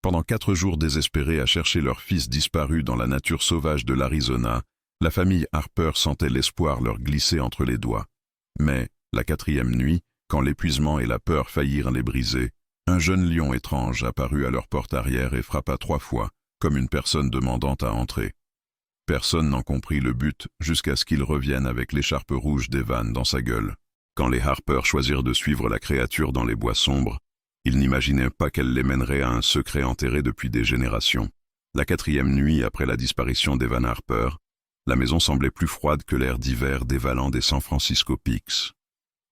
Pendant 4 jours désespérés à chercher leur fils disparu dans la nature sauvage de l'Arizona, la famille Harper sentait l'espoir leur glisser entre les doigts. Mais, la 4e nuit, quand l'épuisement et la peur faillirent les briser, un jeune lion étrange apparut à leur porte arrière et frappa 3 fois, comme une personne demandant à entrer. Personne n'en comprit le but jusqu'à ce qu'il revienne avec l'écharpe rouge d'Evan dans sa gueule. Quand les Harper choisirent de suivre la créature dans les bois sombres, ils n'imaginaient pas qu'elle les mènerait à un secret enterré depuis des générations. La 4e nuit après la disparition d'Evan Harper, la maison semblait plus froide que l'air d'hiver dévalant des San Francisco Peaks.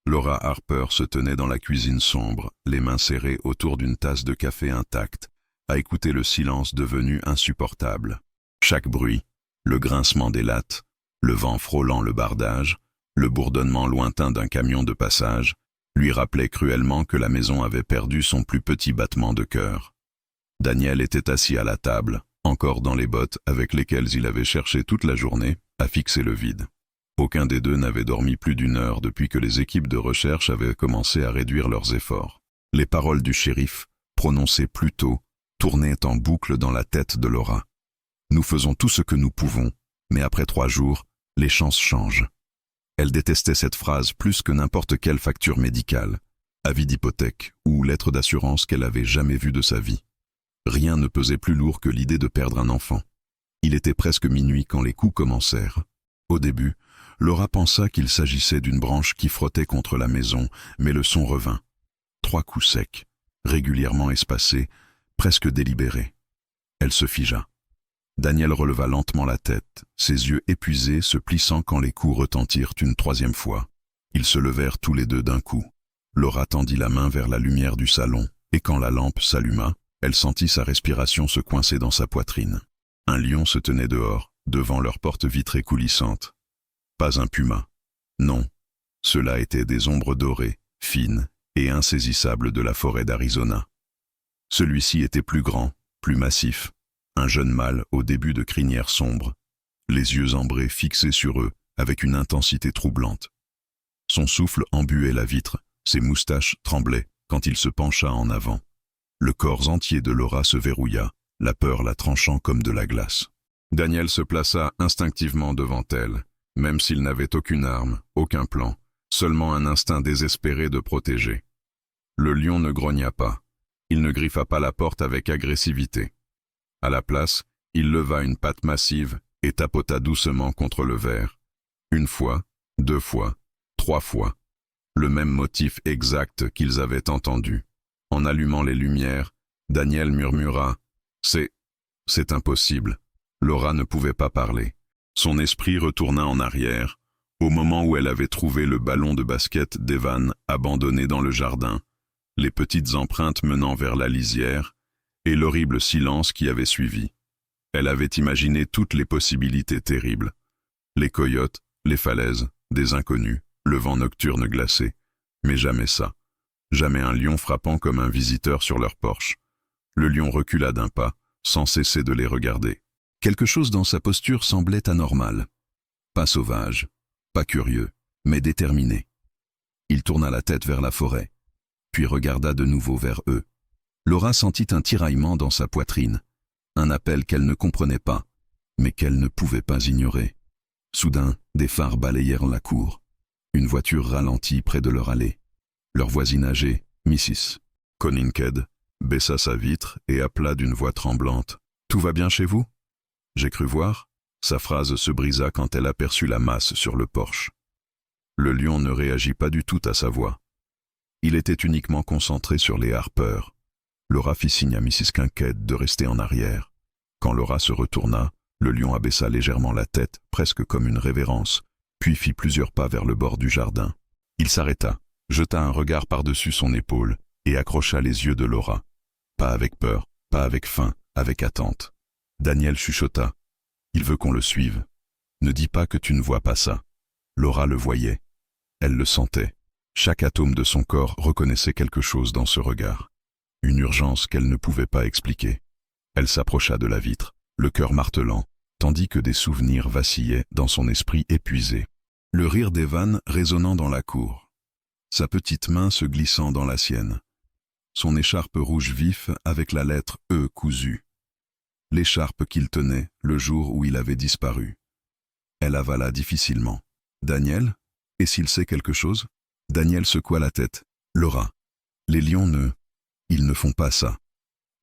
Laura Harper se tenait dans la cuisine sombre, les mains serrées autour d'une tasse de café intacte, à écouter le silence devenu insupportable. Chaque bruit, le grincement des lattes, le vent frôlant le bardage, le bourdonnement lointain d'un camion de passage, lui rappelait cruellement que la maison avait perdu son plus petit battement de cœur. Daniel était assis à la table, encore dans les bottes avec lesquelles il avait cherché toute la journée à fixer le vide. Aucun des deux n'avait dormi plus d'1 heure depuis que les équipes de recherche avaient commencé à réduire leurs efforts. Les paroles du shérif, prononcées plus tôt, tournaient en boucle dans la tête de Laura. « Nous faisons tout ce que nous pouvons, mais après 3 jours, les chances changent. » Elle détestait cette phrase plus que n'importe quelle facture médicale, avis d'hypothèque ou lettre d'assurance qu'elle avait jamais vue de sa vie. Rien ne pesait plus lourd que l'idée de perdre un enfant. Il était presque minuit quand les coups commencèrent. Au début, Laura pensa qu'il s'agissait d'une branche qui frottait contre la maison, mais le son revint. 3 coups secs, régulièrement espacés, presque délibérés. Elle se figea. Daniel releva lentement la tête, ses yeux épuisés se plissant quand les coups retentirent une 3e fois. Ils se levèrent tous les deux d'un coup. Laura tendit la main vers la lumière du salon, et quand la lampe s'alluma, elle sentit sa respiration se coincer dans sa poitrine. Un lion se tenait dehors, devant leur porte vitrée coulissante. Pas un puma. Non, cela étaient des ombres dorées, fines et insaisissables de la forêt d'Arizona. Celui-ci était plus grand, plus massif, un jeune mâle au début de crinière sombre, les yeux ambrés fixés sur eux avec une intensité troublante. Son souffle embuait la vitre, ses moustaches tremblaient quand il se pencha en avant. Le corps entier de Laura se verrouilla, la peur la tranchant comme de la glace. Daniel se plaça instinctivement devant elle, même s'il n'avait aucune arme, aucun plan, seulement un instinct désespéré de protéger. Le lion ne grogna pas. Il ne griffa pas la porte avec agressivité. À la place, il leva une patte massive et tapota doucement contre le verre. 1 fois, 2 fois, 3 fois. Le même motif exact qu'ils avaient entendu. En allumant les lumières, Daniel murmura « C'est impossible ». Laura ne pouvait pas parler. Son esprit retourna en arrière, au moment où elle avait trouvé le ballon de basket d'Evan abandonné dans le jardin, les petites empreintes menant vers la lisière, et l'horrible silence qui avait suivi. Elle avait imaginé toutes les possibilités terribles. Les coyotes, les falaises, des inconnus, le vent nocturne glacé. Mais jamais ça. Jamais un lion frappant comme un visiteur sur leur porche. Le lion recula d'un pas, sans cesser de les regarder. Quelque chose dans sa posture semblait anormal. Pas sauvage, pas curieux, mais déterminé. Il tourna la tête vers la forêt, puis regarda de nouveau vers eux. Laura sentit un tiraillement dans sa poitrine, un appel qu'elle ne comprenait pas, mais qu'elle ne pouvait pas ignorer. Soudain, des phares balayèrent la cour. Une voiture ralentit près de leur allée. Leur voisine âgée, Mrs. Coninkhead, baissa sa vitre et appela d'une voix tremblante. « Tout va bien chez vous ?» J'ai cru voir. Sa phrase se brisa quand elle aperçut la masse sur le porche. Le lion ne réagit pas du tout à sa voix. Il était uniquement concentré sur les Harper. Laura fit signe à Mrs. Coninkhead de rester en arrière. Quand Laura se retourna, le lion abaissa légèrement la tête, presque comme une révérence, puis fit plusieurs pas vers le bord du jardin. Il s'arrêta, jeta un regard par-dessus son épaule et accrocha les yeux de Laura. Pas avec peur, pas avec faim, avec attente. Daniel chuchota. « Il veut qu'on le suive. Ne dis pas que tu ne vois pas ça. » Laura le voyait. Elle le sentait. Chaque atome de son corps reconnaissait quelque chose dans ce regard. Une urgence qu'elle ne pouvait pas expliquer. Elle s'approcha de la vitre, le cœur martelant, tandis que des souvenirs vacillaient dans son esprit épuisé. Le rire d'Evan résonnant dans la cour. Sa petite main se glissant dans la sienne. son écharpe rouge vif avec la lettre E cousue. L'écharpe qu'il tenait le jour où il avait disparu. Elle avala difficilement. « Daniel? Et s'il sait quelque chose ?» Daniel secoua la tête. « Laura, les lions ils ne font pas ça.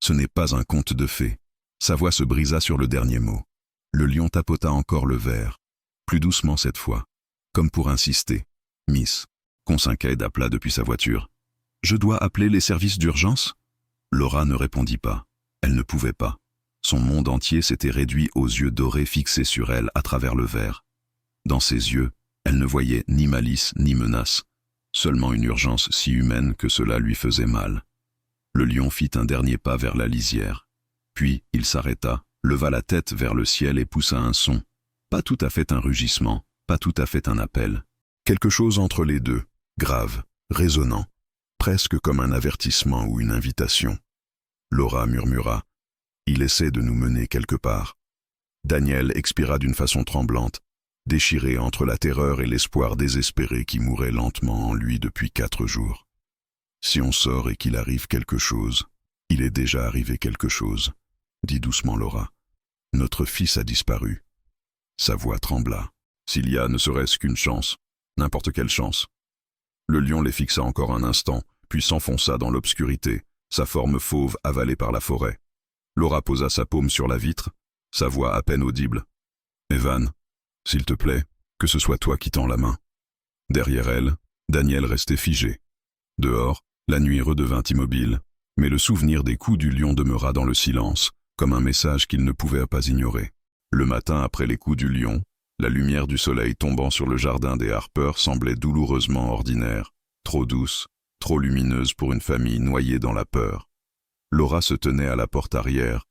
Ce n'est pas un conte de fées. » Sa voix se brisa sur le dernier mot. Le lion tapota encore le verre, plus doucement cette fois, comme pour insister. « Miss, Consincaid appela depuis sa voiture. « Je dois appeler les services d'urgence ?» Laura ne répondit pas. Elle ne pouvait pas. Son monde entier s'était réduit aux yeux dorés fixés sur elle à travers le verre. Dans ses yeux, elle ne voyait ni malice ni menace, seulement une urgence si humaine que cela lui faisait mal. Le lion fit un dernier pas vers la lisière. Puis il s'arrêta, leva la tête vers le ciel et poussa un son. Pas tout à fait un rugissement, pas tout à fait un appel. Quelque chose entre les deux, grave, résonnant, presque comme un avertissement ou une invitation. Laura murmura. Il essaie de nous mener quelque part. Daniel expira d'une façon tremblante, déchiré entre la terreur et l'espoir désespéré qui mourait lentement en lui depuis 4 jours. Si on sort et qu'il arrive quelque chose, il est déjà arrivé quelque chose, dit doucement Laura. Notre fils a disparu. Sa voix trembla. S'il y a ne serait-ce qu'une chance, n'importe quelle chance. Le lion les fixa encore un instant, puis s'enfonça dans l'obscurité, sa forme fauve avalée par la forêt. Laura posa sa paume sur la vitre, sa voix à peine audible. « Evan, s'il te plaît, que ce soit toi qui tends la main. » Derrière elle, Daniel restait figé. Dehors, la nuit redevint immobile, mais le souvenir des coups du lion demeura dans le silence, comme un message qu'il ne pouvait pas ignorer. Le matin après les coups du lion, la lumière du soleil tombant sur le jardin des Harper semblait douloureusement ordinaire, trop douce, trop lumineuse pour une famille noyée dans la peur. Laura se tenait à la porte arrière,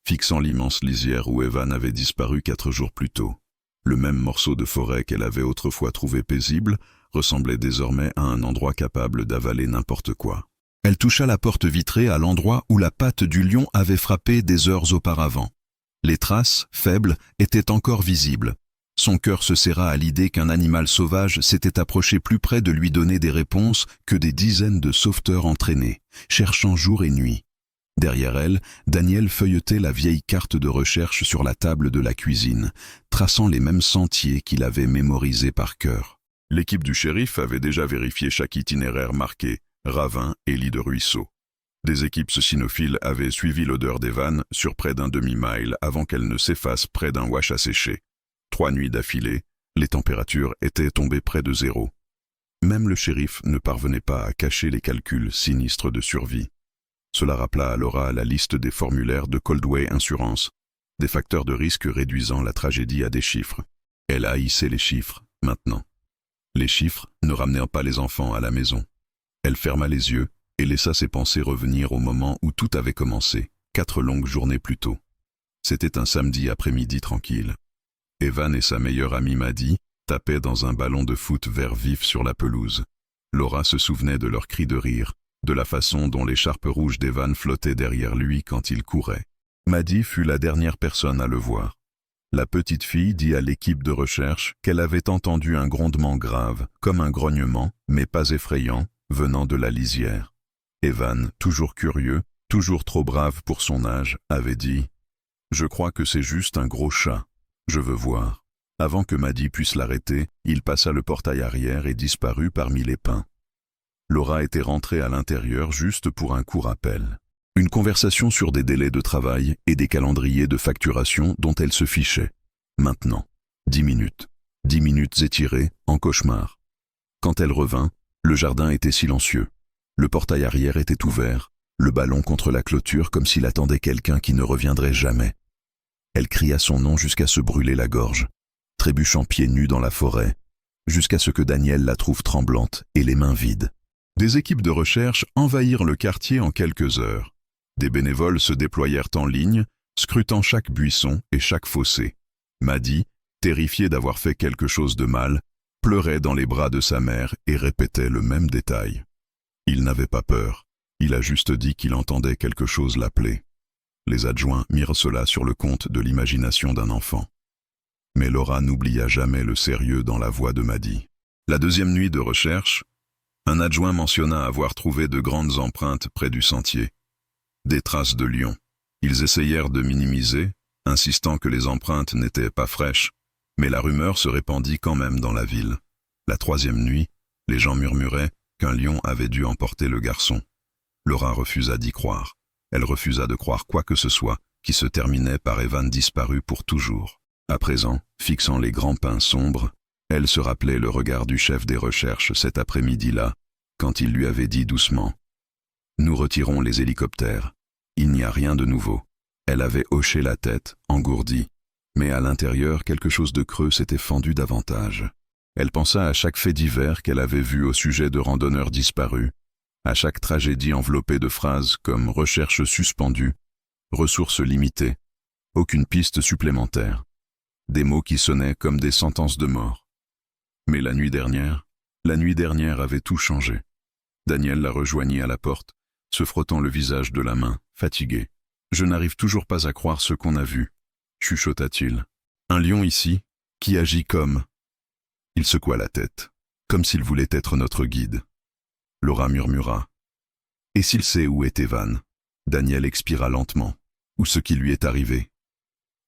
fixant l'immense lisière où Evan avait disparu 4 jours plus tôt. Le même morceau de forêt qu'elle avait autrefois trouvé paisible ressemblait désormais à un endroit capable d'avaler n'importe quoi. Elle toucha la porte vitrée à l'endroit où la patte du lion avait frappé des heures auparavant. Les traces, faibles, étaient encore visibles. Son cœur se serra à l'idée qu'un animal sauvage s'était approché plus près de lui donner des réponses que des dizaines de sauveteurs entraînés, cherchant jour et nuit. Derrière elle, Daniel feuilletait la vieille carte de recherche sur la table de la cuisine, traçant les mêmes sentiers qu'il avait mémorisés par cœur. L'équipe du shérif avait déjà vérifié chaque itinéraire marqué ravin et lit de ruisseau. Des équipes cynophiles avaient suivi l'odeur d'Evan sur près d'un demi-mile avant qu'elle ne s'efface près d'un wash à sécher. 3 nuits d'affilée, les températures étaient tombées près de 0. Même le shérif ne parvenait pas à cacher les calculs sinistres de survie. Cela rappela à Laura la liste des formulaires de Coldway Insurance, des facteurs de risque réduisant la tragédie à des chiffres. Elle haïssait les chiffres, maintenant. Les chiffres ne ramenaient pas les enfants à la maison. Elle ferma les yeux et laissa ses pensées revenir au moment où tout avait commencé, 4 longues journées plus tôt. C'était un samedi après-midi tranquille. Evan et sa meilleure amie Maddie tapaient dans un ballon de foot vert vif sur la pelouse. Laura se souvenait de leurs cris de rire, de la façon dont l'écharpe rouge d'Evan flottait derrière lui quand il courait. Maddie fut la dernière personne à le voir. La petite fille dit à l'équipe de recherche qu'elle avait entendu un grondement grave, comme un grognement, mais pas effrayant, venant de la lisière. Evan, toujours curieux, toujours trop brave pour son âge, avait dit « Je crois que c'est juste un gros chat. Je veux voir. » Avant que Maddie puisse l'arrêter, il passa le portail arrière et disparut parmi les pins. Laura était rentrée à l'intérieur juste pour un court appel. Une conversation sur des délais de travail et des calendriers de facturation dont elle se fichait. Maintenant, 10 minutes. 10 minutes étirées, en cauchemar. Quand elle revint, le jardin était silencieux. Le portail arrière était ouvert, le ballon contre la clôture comme s'il attendait quelqu'un qui ne reviendrait jamais. Elle cria son nom jusqu'à se brûler la gorge, trébuchant pieds nus dans la forêt, jusqu'à ce que Daniel la trouve tremblante et les mains vides. Des équipes de recherche envahirent le quartier en quelques heures. Des bénévoles se déployèrent en ligne, scrutant chaque buisson et chaque fossé. Maddie, terrifiée d'avoir fait quelque chose de mal, pleurait dans les bras de sa mère et répétait le même détail. Il n'avait pas peur, il a juste dit qu'il entendait quelque chose l'appeler. Les adjoints mirent cela sur le compte de l'imagination d'un enfant. Mais Laura n'oublia jamais le sérieux dans la voix de Maddie. La deuxième nuit de recherche, Un adjoint mentionna avoir trouvé de grandes empreintes près du sentier. Des traces de lion. Ils essayèrent de minimiser, insistant que les empreintes n'étaient pas fraîches, mais la rumeur se répandit quand même dans la ville. La troisième nuit, les gens murmuraient qu'un lion avait dû emporter le garçon. Laura refusa d'y croire. Elle refusa de croire quoi que ce soit qui se terminait par Evan disparu pour toujours. À présent, fixant les grands pins sombres, elle se rappelait le regard du chef des recherches cet après-midi-là, quand il lui avait dit doucement « Nous retirons les hélicoptères. Il n'y a rien de nouveau. » Elle avait hoché la tête, engourdie, mais à l'intérieur quelque chose de creux s'était fendu davantage. Elle pensa à chaque fait divers qu'elle avait vu au sujet de randonneurs disparus, à chaque tragédie enveloppée de phrases comme « recherche suspendue »,« ressources limitées », aucune piste supplémentaire, des mots qui sonnaient comme des sentences de mort. Mais la nuit dernière avait tout changé. Daniel la rejoignit à la porte, se frottant le visage de la main, fatigué. « Je n'arrive toujours pas à croire ce qu'on a vu, » chuchota-t-il. « Un lion ici, qui agit comme... » Il secoua la tête, comme s'il voulait être notre guide. Laura murmura. « Et s'il sait où est Evan ?» Daniel expira lentement. « Ou ce qui lui est arrivé ?»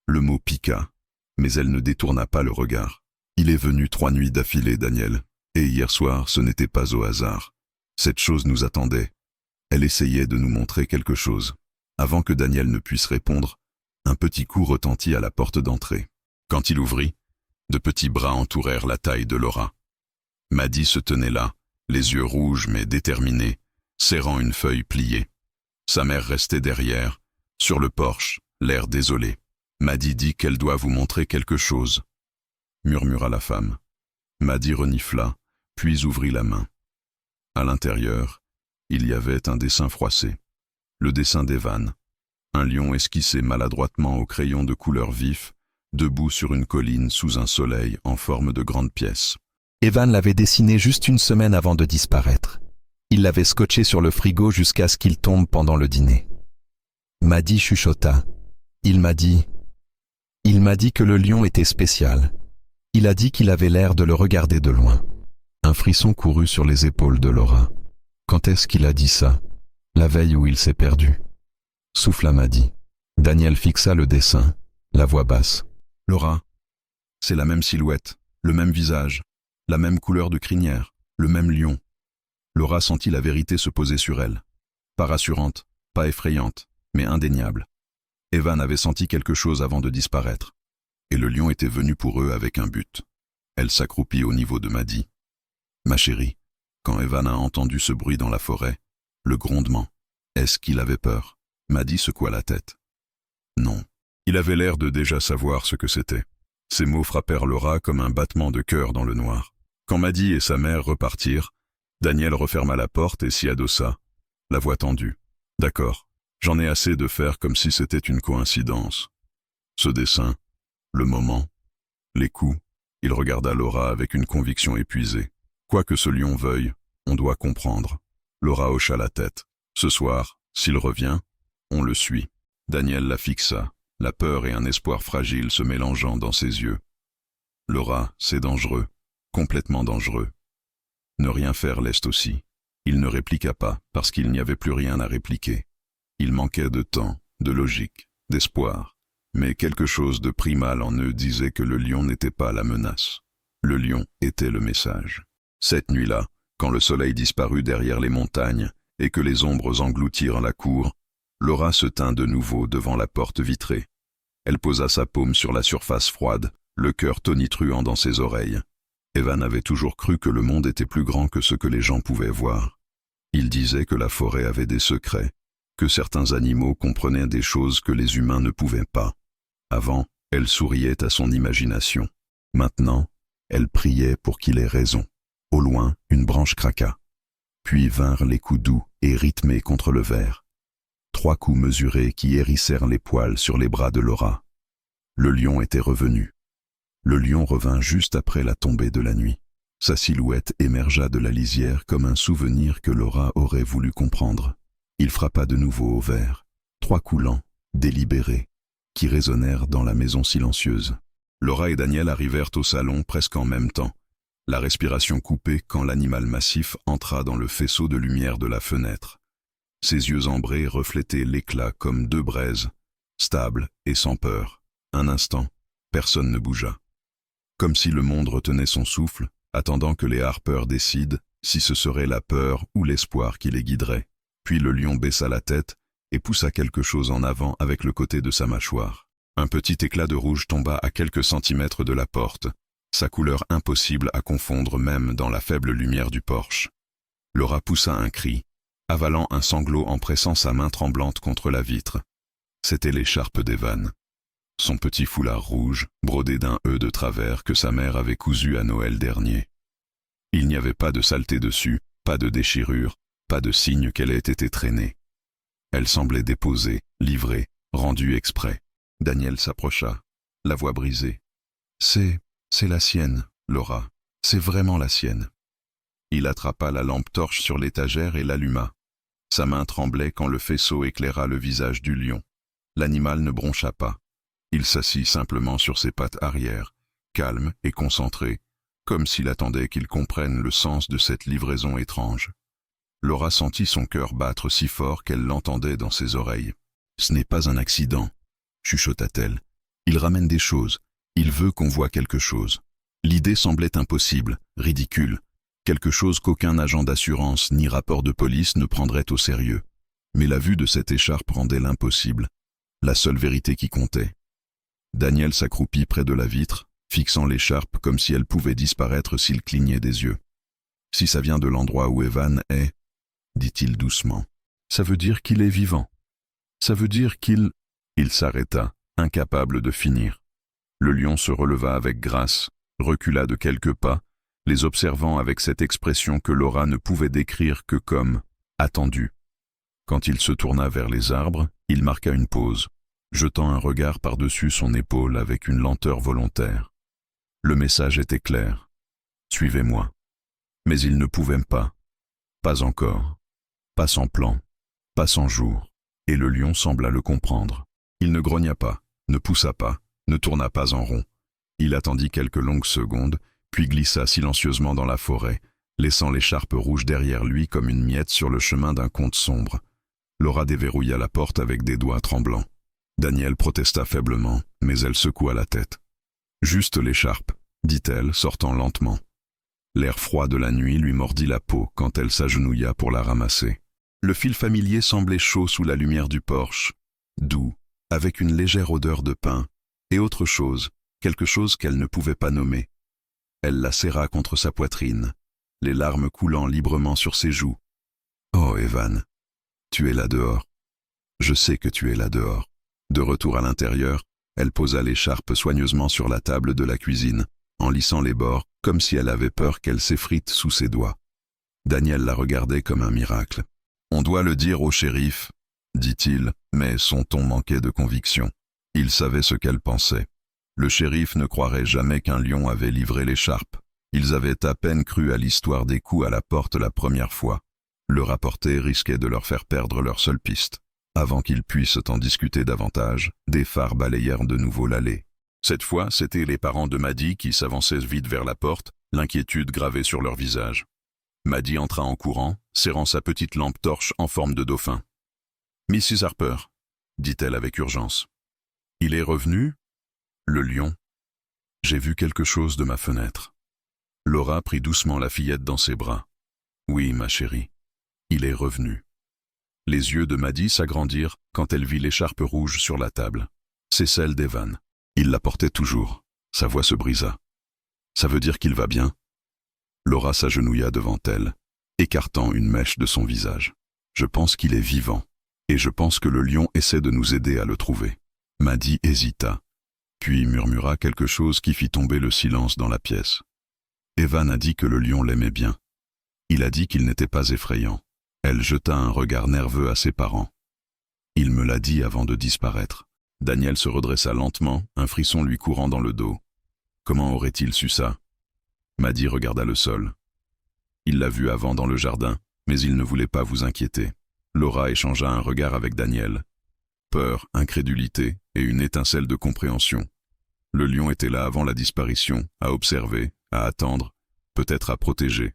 Le mot piqua, mais elle ne détourna pas le regard. « Il est venu 3 nuits d'affilée, Daniel, et hier soir ce n'était pas au hasard. Cette chose nous attendait. Elle essayait de nous montrer quelque chose. » Avant que Daniel ne puisse répondre, un petit coup retentit à la porte d'entrée. Quand il ouvrit, de petits bras entourèrent la taille de Laura. Maddy se tenait là, les yeux rouges mais déterminés, serrant une feuille pliée. Sa mère restait derrière, sur le porche, l'air désolé. Maddy dit qu'elle doit vous montrer quelque chose, murmura la femme. Maddy renifla, puis ouvrit la main. À l'intérieur, il y avait un dessin froissé. Le dessin d'Evan, un lion esquissé maladroitement au crayon de couleur vif, debout sur une colline sous un soleil en forme de grande pièce. Evan l'avait dessiné juste 1 semaine avant de disparaître. Il l'avait scotché sur le frigo jusqu'à ce qu'il tombe pendant le dîner. Maddy chuchota. Il m'a dit que le lion était spécial. Il a dit qu'il avait l'air de le regarder de loin. Un frisson courut sur les épaules de Laura. Quand est-ce qu'il a dit ça ? La veille où il s'est perdu. Souffla Maddy. Daniel fixa le dessin, la voix basse. Laura, c'est la même silhouette, le même visage, la même couleur de crinière, le même lion. Laura sentit la vérité se poser sur elle. Pas rassurante, pas effrayante, mais indéniable. Evan avait senti quelque chose avant de disparaître. Et le lion était venu pour eux avec un but. Elle s'accroupit au niveau de Maddy. Ma chérie, quand Evan a entendu ce bruit dans la forêt, le grondement, est-ce qu'il avait peur? Maddy secoua la tête. Non. Il avait l'air de déjà savoir ce que c'était. Ces mots frappèrent Laura comme un battement de cœur dans le noir. Quand Maddy et sa mère repartirent, Daniel referma la porte et s'y adossa, la voix tendue. D'accord, j'en ai assez de faire comme si c'était une coïncidence. Ce dessin, le moment, les coups, il regarda Laura avec une conviction épuisée. Quoi que ce lion veuille, on doit comprendre. Laura hocha la tête. Ce soir, s'il revient, on le suit. Daniel la fixa, la peur et un espoir fragile se mélangeant dans ses yeux. Laura, c'est dangereux, complètement dangereux. Ne rien faire l'est aussi. Il ne répliqua pas, parce qu'il n'y avait plus rien à répliquer. Il manquait de temps, de logique, d'espoir. Mais quelque chose de primal en eux disait que le lion n'était pas la menace. Le lion était le message. Cette nuit-là, quand le soleil disparut derrière les montagnes et que les ombres engloutirent la cour, Laura se tint de nouveau devant la porte vitrée. Elle posa sa paume sur la surface froide, le cœur tonitruant dans ses oreilles. Evan avait toujours cru que le monde était plus grand que ce que les gens pouvaient voir. Il disait que la forêt avait des secrets, que certains animaux comprenaient des choses que les humains ne pouvaient pas. Avant, elle souriait à son imagination. Maintenant, elle priait pour qu'il ait raison. Au loin, une branche craqua. Puis vinrent les coups doux et rythmés contre le verre. 3 coups mesurés qui hérissèrent les poils sur les bras de Laura. Le lion était revenu. Le lion revint juste après la tombée de la nuit. Sa silhouette émergea de la lisière comme un souvenir que Laura aurait voulu comprendre. Il frappa de nouveau au verre. 3 coups lents, délibérés, qui résonnèrent dans la maison silencieuse. Laura et Daniel arrivèrent au salon presque en même temps. la respiration coupée quand l'animal massif entra dans le faisceau de lumière de la fenêtre. Ses yeux ambrés reflétaient l'éclat comme deux braises, stables et sans peur. Un instant, personne ne bougea. Comme si le monde retenait son souffle, attendant que les Harper décident si ce serait la peur ou l'espoir qui les guiderait. Puis le lion baissa la tête et poussa quelque chose en avant avec le côté de sa mâchoire. Un petit éclat de rouge tomba à quelques centimètres de la porte, sa couleur impossible à confondre même dans la faible lumière du porche. Laura poussa un cri, avalant un sanglot en pressant sa main tremblante contre la vitre. C'était l'écharpe d'Evan. Son petit foulard rouge, brodé d'un E de travers que sa mère avait cousu à Noël dernier. Il n'y avait pas de saleté dessus, pas de déchirure, pas de signe qu'elle ait été traînée. Elle semblait déposée, livrée, rendue exprès. Daniel s'approcha, la voix brisée. « C'est la sienne, Laura. C'est vraiment la sienne. » Il attrapa la lampe torche sur l'étagère et l'alluma. Sa main tremblait quand le faisceau éclaira le visage du lion. L'animal ne broncha pas. Il s'assit simplement sur ses pattes arrière, calme et concentré, comme s'il attendait qu'il comprenne le sens de cette livraison étrange. Laura sentit son cœur battre si fort qu'elle l'entendait dans ses oreilles. « Ce n'est pas un accident, » chuchota-t-elle. « Il ramène des choses. Il veut qu'on voie quelque chose. » L'idée semblait impossible, ridicule, quelque chose qu'aucun agent d'assurance ni rapport de police ne prendrait au sérieux. Mais la vue de cette écharpe rendait l'impossible, la seule vérité qui comptait. Daniel s'accroupit près de la vitre, fixant l'écharpe comme si elle pouvait disparaître s'il clignait des yeux. « Si ça vient de l'endroit où Evan est, » dit-il doucement, « ça veut dire qu'il est vivant. Ça veut dire qu'il... » Il s'arrêta, incapable de finir. Le lion se releva avec grâce, recula de quelques pas, les observant avec cette expression que Laura ne pouvait décrire que comme « attendu ». Quand il se tourna vers les arbres, il marqua une pause, jetant un regard par-dessus son épaule avec une lenteur volontaire. Le message était clair. « Suivez-moi ». Mais il ne pouvait pas. Pas encore. Pas sans plan. Pas sans jour. Et le lion sembla le comprendre. Il ne grogna pas, ne poussa pas, ne tourna pas en rond. Il attendit quelques longues secondes, puis glissa silencieusement dans la forêt, laissant l'écharpe rouge derrière lui comme une miette sur le chemin d'un conte sombre. Laura déverrouilla la porte avec des doigts tremblants. Daniel protesta faiblement, mais elle secoua la tête. « Juste l'écharpe, » dit-elle, sortant lentement. L'air froid de la nuit lui mordit la peau quand elle s'agenouilla pour la ramasser. Le fil familier semblait chaud sous la lumière du porche, doux, avec une légère odeur de pain, et autre chose, quelque chose qu'elle ne pouvait pas nommer. Elle la serra contre sa poitrine, les larmes coulant librement sur ses joues. « Oh, Evan, tu es là dehors. Je sais que tu es là dehors. » De retour à l'intérieur, elle posa l'écharpe soigneusement sur la table de la cuisine, en lissant les bords, comme si elle avait peur qu'elle s'effrite sous ses doigts. Daniel la regardait comme un miracle. « On doit le dire au shérif, » dit-il, mais son ton manquait de conviction. Il savait ce qu'elle pensait. Le shérif ne croirait jamais qu'un lion avait livré l'écharpe. Ils avaient à peine cru à l'histoire des coups à la porte la première fois. Le rapporter risquait de leur faire perdre leur seule piste. Avant qu'ils puissent en discuter davantage, des phares balayèrent de nouveau l'allée. Cette fois, c'étaient les parents de Maddie qui s'avançaient vite vers la porte, l'inquiétude gravée sur leur visage. Maddie entra en courant, serrant sa petite lampe torche en forme de dauphin. « Mrs. Harper » dit-elle avec urgence. « Il est revenu ?» Le lion. « J'ai vu quelque chose de ma fenêtre. » Laura prit doucement la fillette dans ses bras. « Oui, ma chérie, il est revenu. » Les yeux de Maddie s'agrandirent quand elle vit l'écharpe rouge sur la table. C'est celle d'Evan. Il la portait toujours. Sa voix se brisa. « Ça veut dire qu'il va bien ?» Laura s'agenouilla devant elle, écartant une mèche de son visage. « Je pense qu'il est vivant, et je pense que le lion essaie de nous aider à le trouver. » Maddie hésita, puis murmura quelque chose qui fit tomber le silence dans la pièce. Evan a dit que le lion l'aimait bien. Il a dit qu'il n'était pas effrayant. Elle jeta un regard nerveux à ses parents. Il me l'a dit avant de disparaître. Daniel se redressa lentement, un frisson lui courant dans le dos. Comment aurait-il su ça? Maddie regarda le sol. Il l'a vu avant dans le jardin, mais il ne voulait pas vous inquiéter. Laura échangea un regard avec Daniel. Peur, incrédulité et une étincelle de compréhension. Le lion était là avant la disparition, à observer, à attendre, peut-être à protéger.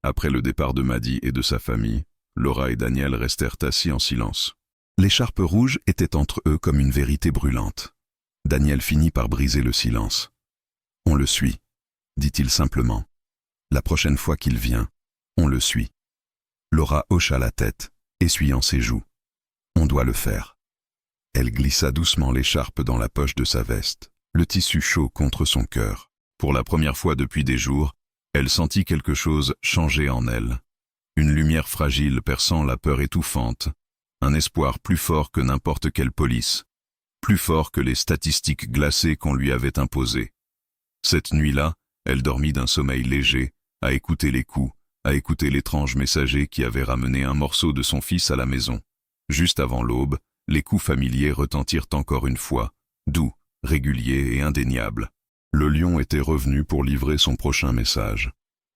Après le départ de Maddy et de sa famille, Laura et Daniel restèrent assis en silence. L'écharpe rouge était entre eux comme une vérité brûlante. Daniel finit par briser le silence. « On le suit », dit-il simplement. « La prochaine fois qu'il vient, on le suit. » Laura hocha la tête, essuyant ses joues. « On doit le faire. » Elle glissa doucement l'écharpe dans la poche de sa veste, le tissu chaud contre son cœur. Pour la première fois depuis des jours, elle sentit quelque chose changer en elle. Une lumière fragile perçant la peur étouffante, un espoir plus fort que n'importe quelle police, plus fort que les statistiques glacées qu'on lui avait imposées. Cette nuit-là, elle dormit d'un sommeil léger, à écouter les coups, à écouter l'étrange messager qui avait ramené un morceau de son fils à la maison. Juste avant l'aube, les coups familiers retentirent encore une fois, doux, réguliers et indéniables. Le lion était revenu pour livrer son prochain message.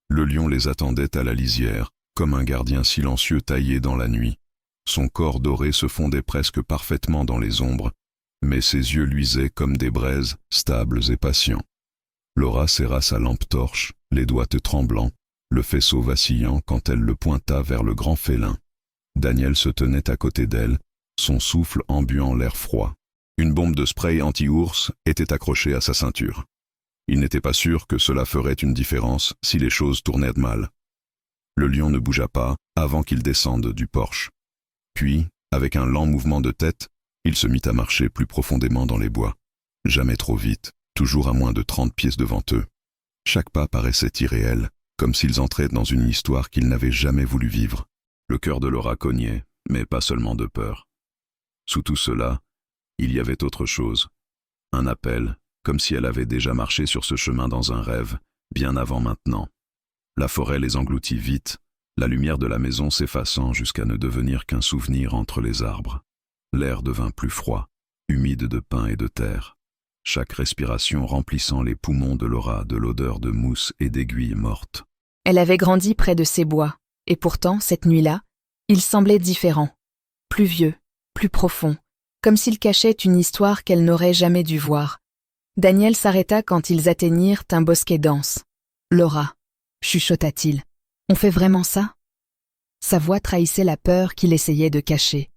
Le lion les attendait à la lisière, comme un gardien silencieux taillé dans la nuit. Son corps doré se fondait presque parfaitement dans les ombres, mais ses yeux luisaient comme des braises, stables et patients. Laura serra sa lampe torche, les doigts tremblants, le faisceau vacillant quand elle le pointa vers le grand félin. Daniel se tenait à côté d'elle, son souffle embuant l'air froid. Une bombe de spray anti-ours était accrochée à sa ceinture. Il n'était pas sûr que cela ferait une différence si les choses tournaient mal. Le lion ne bougea pas avant qu'il descende du porche. Puis, avec un lent mouvement de tête, il se mit à marcher plus profondément dans les bois. Jamais trop vite, toujours à moins de 30 pieds devant eux. Chaque pas paraissait irréel, comme s'ils entraient dans une histoire qu'ils n'avaient jamais voulu vivre. Le cœur de Laura cognait, mais pas seulement de peur. Sous tout cela, il y avait autre chose. Un appel, comme si elle avait déjà marché sur ce chemin dans un rêve, bien avant maintenant. La forêt les engloutit vite, la lumière de la maison s'effaçant jusqu'à ne devenir qu'un souvenir entre les arbres. L'air devint plus froid, humide de pin et de terre, chaque respiration remplissant les poumons de Laura de l'odeur de mousse et d'aiguilles mortes. Elle avait grandi près de ces bois, et pourtant, cette nuit-là, il semblait différent, plus vieux, plus profond, comme s'il cachait une histoire qu'elle n'aurait jamais dû voir. Daniel s'arrêta quand ils atteignirent un bosquet dense. « Laura », chuchota-t-il, « on fait vraiment ça ?» Sa voix trahissait la peur qu'il essayait de cacher.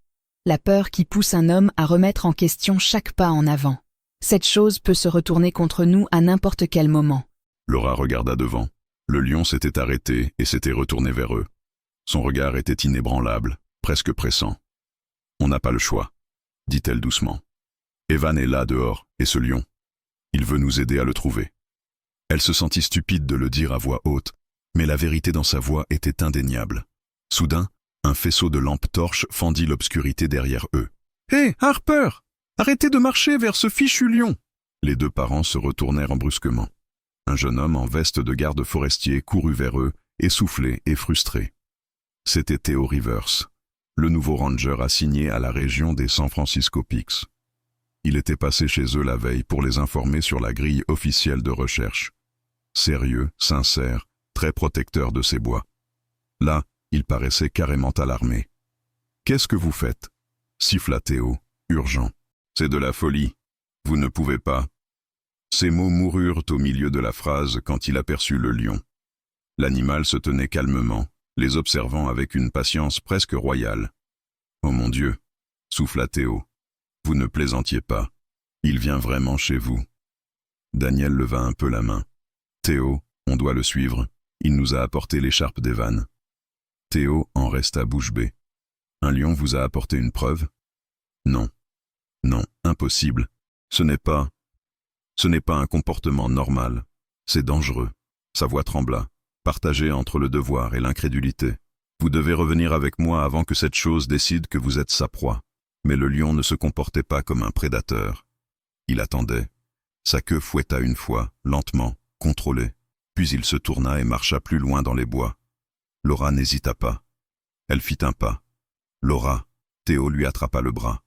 La peur qui pousse un homme à remettre en question chaque pas en avant. Cette chose peut se retourner contre nous à n'importe quel moment. Laura regarda devant. Le lion s'était arrêté et s'était retourné vers eux. Son regard était inébranlable, presque pressant. « On n'a pas le choix », dit-elle doucement. « Evan est là dehors, et ce lion. Il veut nous aider à le trouver. » Elle se sentit stupide de le dire à voix haute, mais la vérité dans sa voix était indéniable. Soudain, un faisceau de lampes torches fendit l'obscurité derrière eux. « Hé, Harper! Arrêtez de marcher vers ce fichu lion !» Les deux parents se retournèrent brusquement. Un jeune homme en veste de garde forestier courut vers eux, essoufflé et frustré. C'était Theo Rivers, le nouveau ranger assigné à la région des San Francisco Peaks. Il était passé chez eux la veille pour les informer sur la grille officielle de recherche. Sérieux, sincère, très protecteur de ces bois. Là, il paraissait carrément alarmé. « Qu'est-ce que vous faites ?» siffla Theo, urgent. « C'est de la folie. Vous ne pouvez pas. » Ces mots moururent au milieu de la phrase quand il aperçut le lion. L'animal se tenait calmement, les observant avec une patience presque royale. « Oh mon Dieu !» souffla Theo. « Vous ne plaisantiez pas. Il vient vraiment chez vous. » Daniel leva un peu la main. « Theo, on doit le suivre. Il nous a apporté l'écharpe d'Evan. » Theo en resta bouche bée. « Un lion vous a apporté une preuve ? » « Non. Non, impossible. Ce n'est pas un comportement normal. C'est dangereux. » Sa voix trembla, partagée entre le devoir et l'incrédulité. « Vous devez revenir avec moi avant que cette chose décide que vous êtes sa proie. » Mais le lion ne se comportait pas comme un prédateur. Il attendait. Sa queue fouetta une fois, lentement, contrôlée. Puis il se tourna et marcha plus loin dans les bois. Laura n'hésita pas. Elle fit un pas. « Laura !» Theo lui attrapa le bras.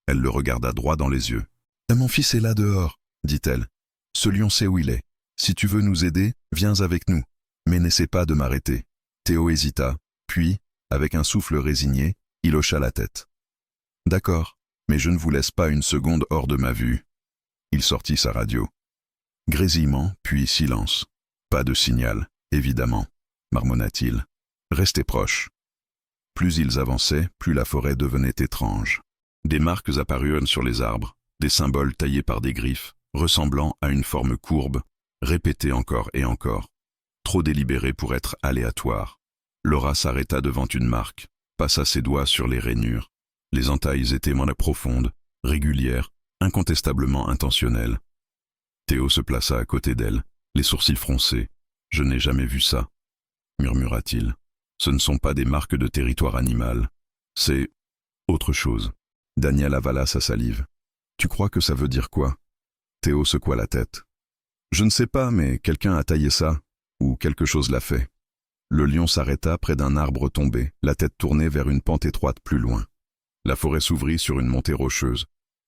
Elle le regarda droit dans les yeux. « Mon fils est là dehors, » dit-elle. « Ce lion sait où il est. Si tu veux nous aider, viens avec nous. Mais n'essaie pas de m'arrêter. » Theo hésita, puis, avec un souffle résigné, il hocha la tête. « D'accord, mais je ne vous laisse pas une seconde hors de ma vue. » Il sortit sa radio. Grésillement, puis silence. Pas de signal, Évidemment, marmonna-t-il. Restez proches. Plus ils avançaient, plus la forêt devenait étrange. Des marques apparurent sur les arbres, des symboles taillés par des griffes, ressemblant à une forme courbe, répétés encore et encore. Trop délibérés pour être aléatoires. Laura s'arrêta devant une marque, passa ses doigts sur les rainures. Les entailles étaient moins profondes, régulières, incontestablement intentionnelles. Théo se plaça à côté d'elle, les sourcils froncés. « Je n'ai jamais vu ça », murmura-t-il. « Ce ne sont pas des marques de territoire animal. C'est autre chose. » Daniel avala sa salive. « Tu crois que ça veut dire quoi ?» Théo secoua la tête. « Je ne sais pas, mais quelqu'un a taillé ça, ou quelque chose l'a fait. » Le lion s'arrêta près d'un arbre tombé, la tête tournée vers une pente étroite plus loin. La forêt s'ouvrit sur une montée rocheuse,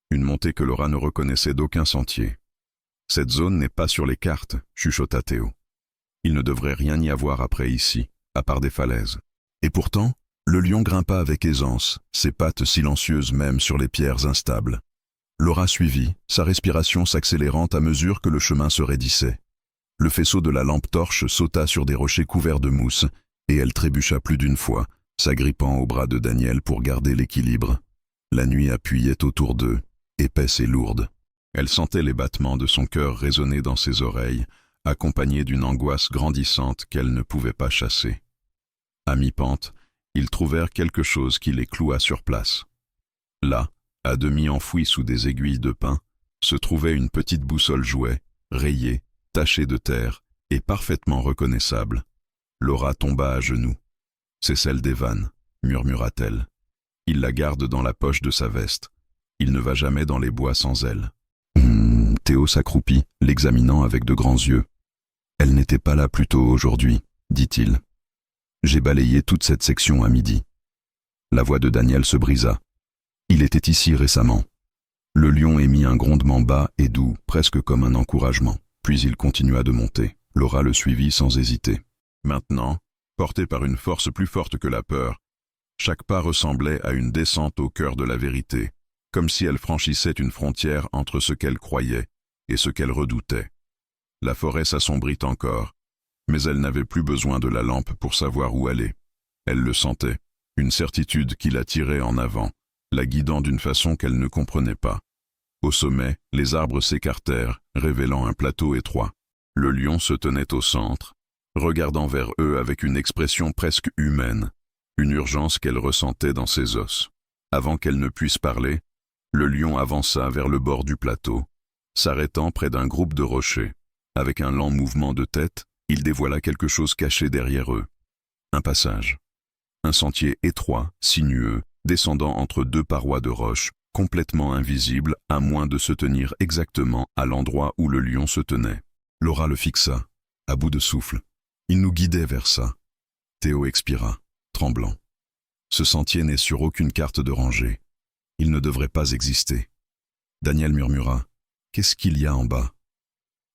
une montée que Laura ne reconnaissait d'aucun sentier. « Cette zone n'est pas sur les cartes », chuchota Théo. « Il ne devrait rien y avoir après ici, à part des falaises. » Et pourtant, le lion grimpa avec aisance, ses pattes silencieuses même sur les pierres instables. Laura suivit, sa respiration s'accélérant à mesure que le chemin se raidissait. Le faisceau de la lampe torche sauta sur des rochers couverts de mousse, et elle trébucha plus d'une fois, s'agrippant au bras de Daniel pour garder l'équilibre. La nuit appuyait autour d'eux, épaisse et lourde. Elle sentait les battements de son cœur résonner dans ses oreilles, accompagnés d'une angoisse grandissante qu'elle ne pouvait pas chasser. À mi-pente, ils trouvèrent quelque chose qui les cloua sur place. Là, à demi enfouie sous des aiguilles de pin, se trouvait une petite boussole jouet, rayée, tachée de terre et parfaitement reconnaissable. Laura tomba à genoux. « C'est celle d'Evan », murmura-t-elle. « Il la garde dans la poche de sa veste. Il ne va jamais dans les bois sans elle. » Théo s'accroupit, l'examinant avec de grands yeux. « Elle n'était pas là plus tôt aujourd'hui, » dit-il. « J'ai balayé toute cette section à midi. » La voix de Daniel se brisa. « Il était ici récemment. » Le lion émit un grondement bas et doux, presque comme un encouragement. Puis il continua de monter. Laura le suivit sans hésiter. Maintenant, porté par une force plus forte que la peur, chaque pas ressemblait à une descente au cœur de la vérité, comme si elle franchissait une frontière entre ce qu'elle croyait et ce qu'elle redoutait. La forêt s'assombrit encore, mais elle n'avait plus besoin de la lampe pour savoir où aller. Elle le sentait, une certitude qui la tirait en avant, la guidant d'une façon qu'elle ne comprenait pas. Au sommet, les arbres s'écartèrent, révélant un plateau étroit. Le lion se tenait au centre, regardant vers eux avec une expression presque humaine, une urgence qu'elle ressentait dans ses os. Avant qu'elle ne puisse parler, le lion avança vers le bord du plateau, s'arrêtant près d'un groupe de rochers. Avec un lent mouvement de tête, il dévoila quelque chose caché derrière eux. Un passage. Un sentier étroit, sinueux, descendant entre deux parois de roche, complètement invisible à moins de se tenir exactement à l'endroit où le lion se tenait. Laura le fixa, à bout de souffle. Il nous guidait vers ça. Théo expira, tremblant. Ce sentier n'est sur aucune carte de rangée. Il ne devrait pas exister. Daniel murmura, « Qu'est-ce qu'il y a en bas ?»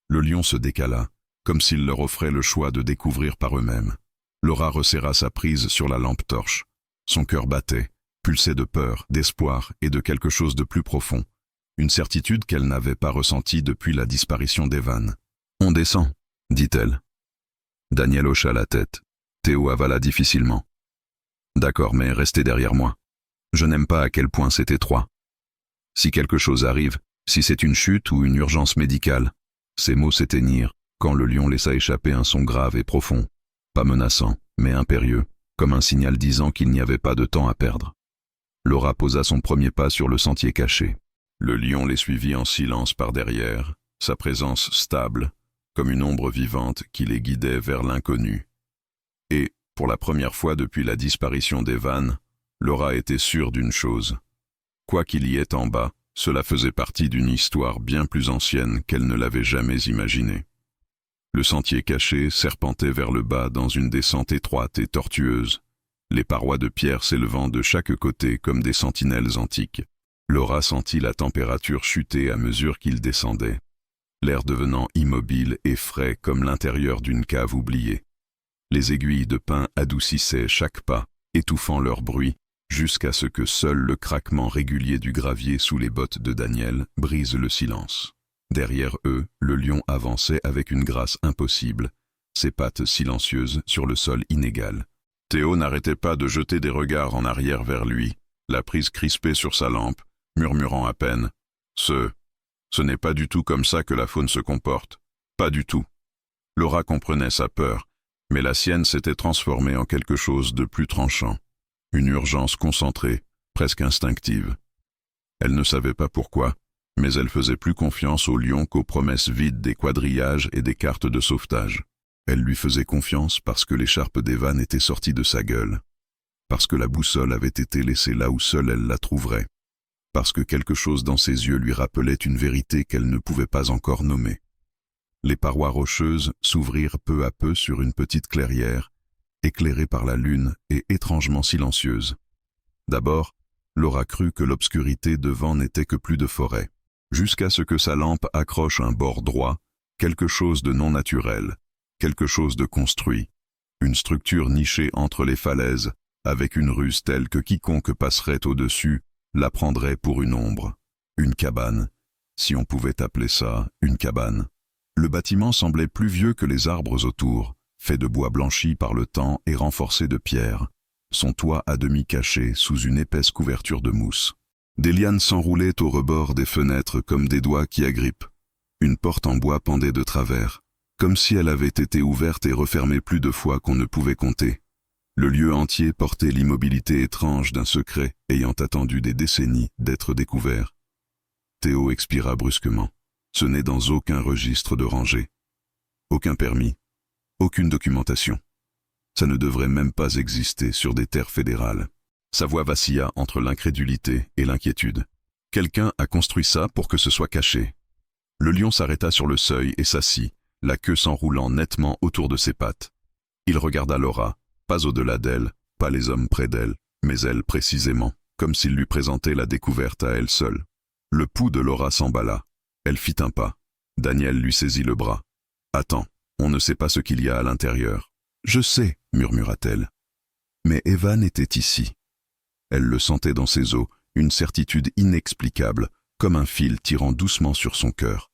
Le lion se décala, comme s'il leur offrait le choix de découvrir par eux-mêmes. Laura resserra sa prise sur la lampe torche. Son cœur battait, pulsait de peur, d'espoir et de quelque chose de plus profond, une certitude qu'elle n'avait pas ressentie depuis la disparition d'Evan. « On descend », dit-elle. Daniel hocha la tête. Théo avala difficilement. « D'accord, mais restez derrière moi. Je n'aime pas à quel point c'est étroit. Si quelque chose arrive, si c'est une chute ou une urgence médicale. » Ces mots s'éteignirent quand le lion laissa échapper un son grave et profond, pas menaçant, mais impérieux, comme un signal disant qu'il n'y avait pas de temps à perdre. Laura posa son premier pas sur le sentier caché. Le lion les suivit en silence par derrière, sa présence stable, comme une ombre vivante qui les guidait vers l'inconnu. Et, pour la première fois depuis la disparition d'Evan, Laura était sûre d'une chose. Quoi qu'il y ait en bas, cela faisait partie d'une histoire bien plus ancienne qu'elle ne l'avait jamais imaginée. Le sentier caché serpentait vers le bas dans une descente étroite et tortueuse, les parois de pierre s'élevant de chaque côté comme des sentinelles antiques. Laura sentit la température chuter à mesure qu'il descendait, l'air devenant immobile et frais comme l'intérieur d'une cave oubliée. Les aiguilles de pin adoucissaient chaque pas, étouffant leur bruit, jusqu'à ce que seul le craquement régulier du gravier sous les bottes de Daniel brise le silence. Derrière eux, le lion avançait avec une grâce impossible, ses pattes silencieuses sur le sol inégal. Théo n'arrêtait pas de jeter des regards en arrière vers lui, la prise crispée sur sa lampe, murmurant à peine « Ce n'est pas du tout comme ça que la faune se comporte. Pas du tout. » Laura comprenait sa peur, mais la sienne s'était transformée en quelque chose de plus tranchant. Une urgence concentrée, presque instinctive. Elle ne savait pas pourquoi, mais elle faisait plus confiance au lion qu'aux promesses vides des quadrillages et des cartes de sauvetage. Elle lui faisait confiance parce que l'écharpe d'Evan était sortie de sa gueule, parce que la boussole avait été laissée là où seule elle la trouverait, parce que quelque chose dans ses yeux lui rappelait une vérité qu'elle ne pouvait pas encore nommer. Les parois rocheuses s'ouvrirent peu à peu sur une petite clairière, éclairée par la lune et étrangement silencieuse. D'abord, Laura crut que l'obscurité devant n'était que plus de forêt, jusqu'à ce que sa lampe accroche un bord droit, quelque chose de non naturel, quelque chose de construit, une structure nichée entre les falaises, avec une ruse telle que quiconque passerait au-dessus la prendrait pour une ombre, une cabane, si on pouvait appeler ça une cabane. Le bâtiment semblait plus vieux que les arbres autour, fait de bois blanchi par le temps et renforcé de pierre, son toit à demi caché sous une épaisse couverture de mousse. Des lianes s'enroulaient au rebord des fenêtres comme des doigts qui agrippent. Une porte en bois pendait de travers, comme si elle avait été ouverte et refermée plus de fois qu'on ne pouvait compter. Le lieu entier portait l'immobilité étrange d'un secret ayant attendu des décennies d'être découvert. Théo expira brusquement. Ce n'est dans aucun registre de rangée. Aucun permis. Aucune documentation. Ça ne devrait même pas exister sur des terres fédérales. Sa voix vacilla entre l'incrédulité et l'inquiétude. Quelqu'un a construit ça pour que ce soit caché. Le lion s'arrêta sur le seuil et s'assit, la queue s'enroulant nettement autour de ses pattes. Il regarda Laura, pas au-delà d'elle, pas les hommes près d'elle, mais elle précisément, comme s'il lui présentait la découverte à elle seule. Le pouls de Laura s'emballa. Elle fit un pas. Daniel lui saisit le bras. « Attends, on ne sait pas ce qu'il y a à l'intérieur. »« Je sais, » murmura-t-elle. Mais Evan était ici. Elle le sentait dans ses os, une certitude inexplicable, comme un fil tirant doucement sur son cœur.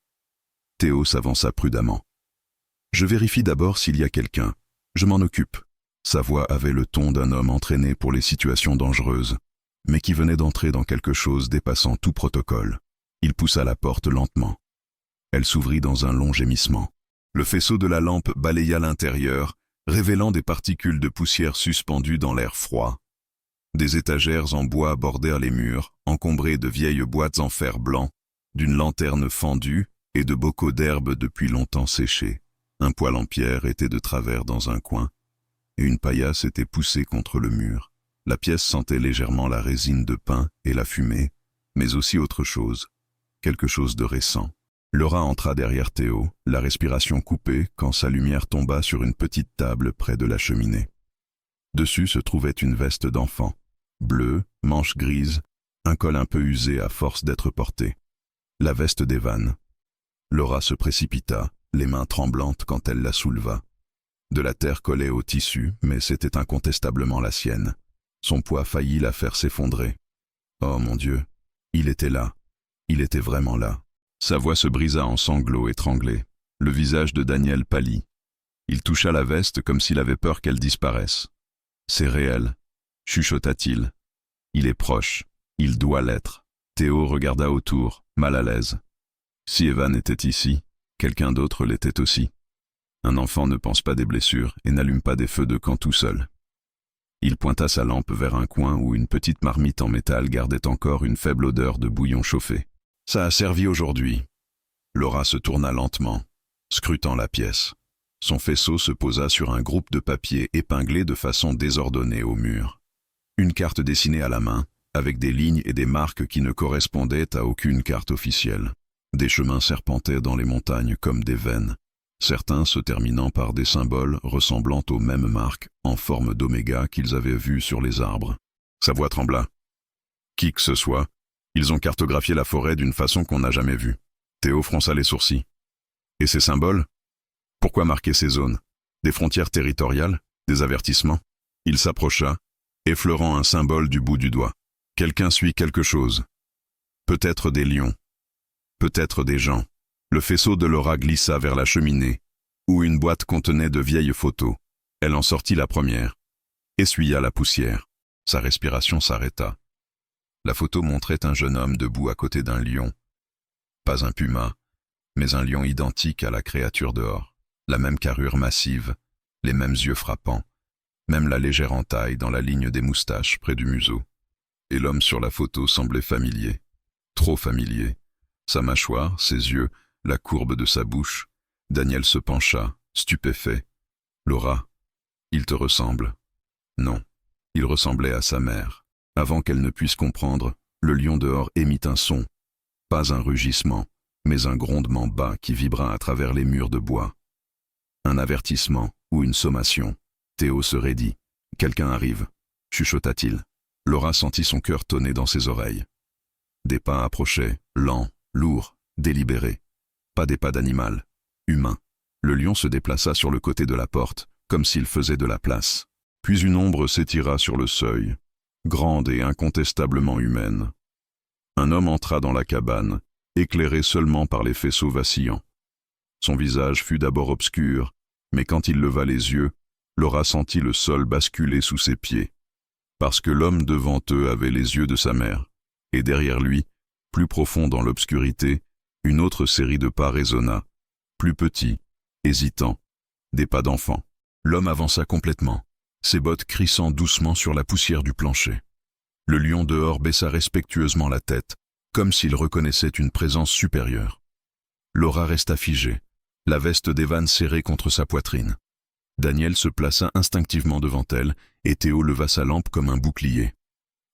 Théo s'avança prudemment. « Je vérifie d'abord s'il y a quelqu'un. Je m'en occupe. » Sa voix avait le ton d'un homme entraîné pour les situations dangereuses, mais qui venait d'entrer dans quelque chose dépassant tout protocole. Il poussa la porte lentement. Elle s'ouvrit dans un long gémissement. Le faisceau de la lampe balaya l'intérieur, révélant des particules de poussière suspendues dans l'air froid. Des étagères en bois bordèrent les murs, encombrées de vieilles boîtes en fer blanc, d'une lanterne fendue et de bocaux d'herbe depuis longtemps séchés. Un poêle en pierre était de travers dans un coin, et une paillasse était poussée contre le mur. La pièce sentait légèrement la résine de pin et la fumée, mais aussi autre chose, quelque chose de récent. Laura entra derrière Théo, la respiration coupée quand sa lumière tomba sur une petite table près de la cheminée. Dessus se trouvait une veste d'enfant, bleue, manches grises, un col un peu usé à force d'être porté. La veste d'Evan. Laura se précipita, les mains tremblantes quand elle la souleva. De la terre collait au tissu, mais c'était incontestablement la sienne. Son poids faillit la faire s'effondrer. Oh mon Dieu, il était là. Il était vraiment là. Sa voix se brisa en sanglots étranglés. Le visage de Daniel pâlit. Il toucha la veste comme s'il avait peur qu'elle disparaisse. « C'est réel », chuchota-t-il. « Il est proche. Il doit l'être. » Théo regarda autour, mal à l'aise. Si Evan était ici, quelqu'un d'autre l'était aussi. Un enfant ne pense pas des blessures et n'allume pas des feux de camp tout seul. Il pointa sa lampe vers un coin où une petite marmite en métal gardait encore une faible odeur de bouillon chauffé. « Ça a servi aujourd'hui. » Laura se tourna lentement, scrutant la pièce. Son faisceau se posa sur un groupe de papiers épinglés de façon désordonnée au mur. Une carte dessinée à la main, avec des lignes et des marques qui ne correspondaient à aucune carte officielle. Des chemins serpentaient dans les montagnes comme des veines, certains se terminant par des symboles ressemblant aux mêmes marques en forme d'oméga qu'ils avaient vues sur les arbres. Sa voix trembla. Qui que ce soit, ils ont cartographié la forêt d'une façon qu'on n'a jamais vue. Théo fronça les sourcils. Et ces symboles? Pourquoi marquer ces zones? Des frontières territoriales? Des avertissements? Il s'approcha, effleurant un symbole du bout du doigt. Quelqu'un suit quelque chose. Peut-être des lions. Peut-être des gens. Le faisceau de Laura glissa vers la cheminée, où une boîte contenait de vieilles photos. Elle en sortit la première, essuya la poussière. Sa respiration s'arrêta. La photo montrait un jeune homme debout à côté d'un lion. Pas un puma, mais un lion identique à la créature dehors. La même carrure massive, les mêmes yeux frappants, même la légère entaille dans la ligne des moustaches près du museau. Et l'homme sur la photo semblait familier. Trop familier. Sa mâchoire, ses yeux, la courbe de sa bouche. Daniel se pencha, stupéfait. « Laura, il te ressemble. » Non, il ressemblait à sa mère. Avant qu'elle ne puisse comprendre, le lion dehors émit un son. Pas un rugissement, mais un grondement bas qui vibra à travers les murs de bois. Un avertissement ou une sommation. Théo se raidit. « Quelqu'un arrive », chuchota-t-il. Laura sentit son cœur tonner dans ses oreilles. Des pas approchaient, lents, lourds, délibérés. Pas des pas d'animal, humain. Le lion se déplaça sur le côté de la porte, comme s'il faisait de la place. Puis une ombre s'étira sur le seuil, grande et incontestablement humaine. Un homme entra dans la cabane, éclairé seulement par les faisceaux vacillants. Son visage fut d'abord obscur, mais quand il leva les yeux, Laura sentit le sol basculer sous ses pieds. Parce que l'homme devant eux avait les yeux de sa mère, et derrière lui, plus profond dans l'obscurité, une autre série de pas résonna, plus petits, hésitants, des pas d'enfant. L'homme avança complètement, ses bottes crissant doucement sur la poussière du plancher. Le lion dehors baissa respectueusement la tête, comme s'il reconnaissait une présence supérieure. Laura resta figée, la veste d'Evan serrée contre sa poitrine. Daniel se plaça instinctivement devant elle, et Théo leva sa lampe comme un bouclier.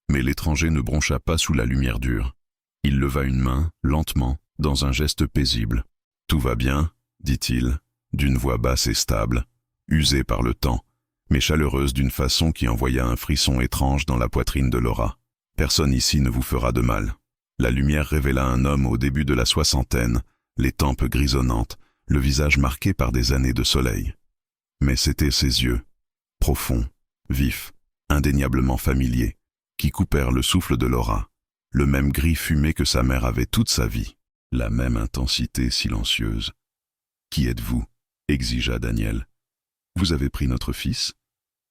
Mais l'étranger ne broncha pas sous la lumière dure. Il leva une main, lentement, dans un geste paisible. « Tout va bien ?» dit-il, d'une voix basse et stable, usée par le temps, mais chaleureuse d'une façon qui envoya un frisson étrange dans la poitrine de Laura. « Personne ici ne vous fera de mal. » La lumière révéla un homme au début de la soixantaine, les tempes grisonnantes, le visage marqué par des années de soleil. Mais c'étaient ses yeux, profonds, vifs, indéniablement familiers, qui coupèrent le souffle de Laura, le même gris fumé que sa mère avait toute sa vie, la même intensité silencieuse. « Qui êtes-vous » exigea Daniel. « Vous avez pris notre fils ?»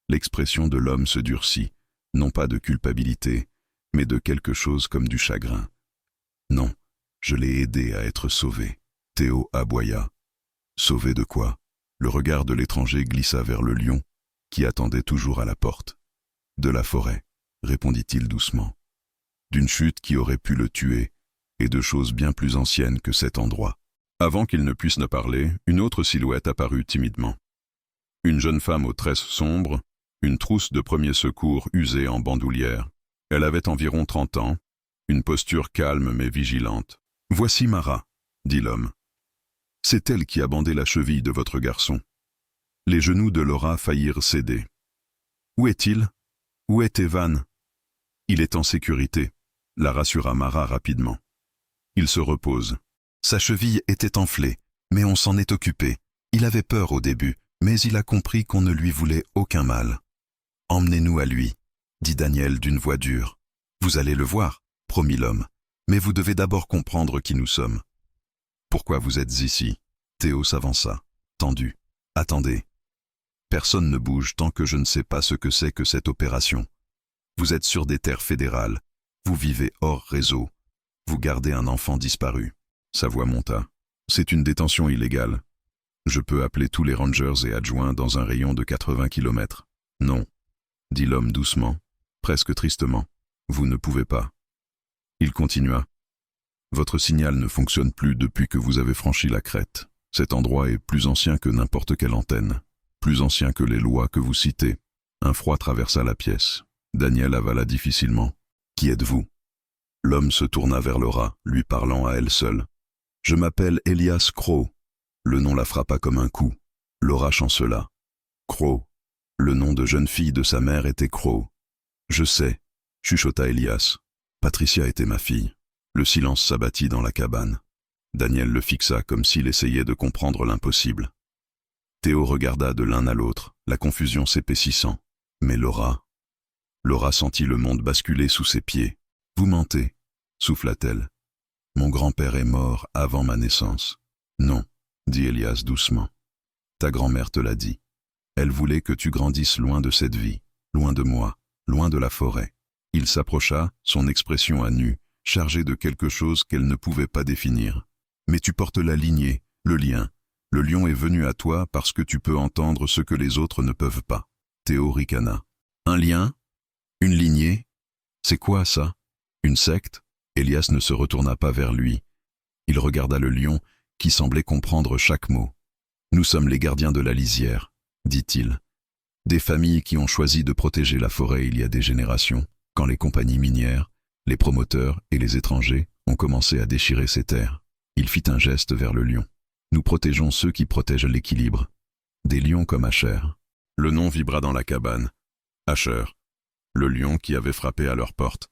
L'expression de l'homme se durcit, non pas de culpabilité, mais de quelque chose comme du chagrin. « Non, je l'ai aidé à être sauvé. » Théo aboya. « Sauvé de quoi ?» Le regard de l'étranger glissa vers le lion, qui attendait toujours à la porte. « De la forêt », répondit-il doucement. « D'une chute qui aurait pu le tuer, et de choses bien plus anciennes que cet endroit. » Avant qu'il ne puisse ne parler, une autre silhouette apparut timidement. Une jeune femme aux tresses sombres, une trousse de premiers secours usée en bandoulière. Elle avait environ 30 ans, une posture calme mais vigilante. « Voici Mara », dit l'homme. « C'est elle qui a bandé la cheville de votre garçon. » Les genoux de Laura faillirent céder. « Où est-il ? Où est Evan ? » « Il est en sécurité », la rassura Mara rapidement. « Il se repose. » Sa cheville était enflée, mais on s'en est occupé. Il avait peur au début, mais il a compris qu'on ne lui voulait aucun mal. « Emmenez-nous à lui », dit Daniel d'une voix dure. « Vous allez le voir, promit l'homme, mais vous devez d'abord comprendre qui nous sommes. »« Pourquoi vous êtes ici ?» Théo s'avança, tendu. « Attendez. Personne ne bouge tant que je ne sais pas ce que c'est que cette opération. Vous êtes sur des terres fédérales, vous vivez hors réseau, vous gardez un enfant disparu. » Sa voix monta. « C'est une détention illégale. Je peux appeler tous les rangers et adjoints dans un rayon de 80 km. »« Non, » dit l'homme doucement, presque tristement. « Vous ne pouvez pas. » Il continua. « Votre signal ne fonctionne plus depuis que vous avez franchi la crête. Cet endroit est plus ancien que n'importe quelle antenne, plus ancien que les lois que vous citez. » Un froid traversa la pièce. Daniel avala difficilement. « Qui êtes-vous » L'homme se tourna vers Laura, lui parlant à elle seule. « Je m'appelle Elias Crow. » Le nom la frappa comme un coup. Laura chancela. « Crow. » Le nom de jeune fille de sa mère était Crow. « Je sais, » chuchota Elias. « Patricia était ma fille. » Le silence s'abattit dans la cabane. Daniel le fixa comme s'il essayait de comprendre l'impossible. Théo regarda de l'un à l'autre, la confusion s'épaississant. Mais Laura sentit le monde basculer sous ses pieds. « Vous mentez, » souffla-t-elle. « Mon grand-père est mort avant ma naissance. »« Non, » dit Elias doucement. Ta grand-mère te l'a dit. Elle voulait que tu grandisses loin de cette vie, loin de moi, loin de la forêt. » Il s'approcha, son expression à nu, chargée de quelque chose qu'elle ne pouvait pas définir. « Mais tu portes la lignée, le lien. Le lion est venu à toi parce que tu peux entendre ce que les autres ne peuvent pas. » Théo ricana. « Un lien? Une lignée? C'est quoi ça? Une secte ?» Elias ne se retourna pas vers lui. Il regarda le lion, qui semblait comprendre chaque mot. « Nous sommes les gardiens de la lisière, » dit-il. « Des familles qui ont choisi de protéger la forêt il y a des générations, quand les compagnies minières, les promoteurs et les étrangers ont commencé à déchirer ces terres. » Il fit un geste vers le lion. « Nous protégeons ceux qui protègent l'équilibre. Des lions comme Asher. » Le nom vibra dans la cabane. Asher, le lion qui avait frappé à leur porte.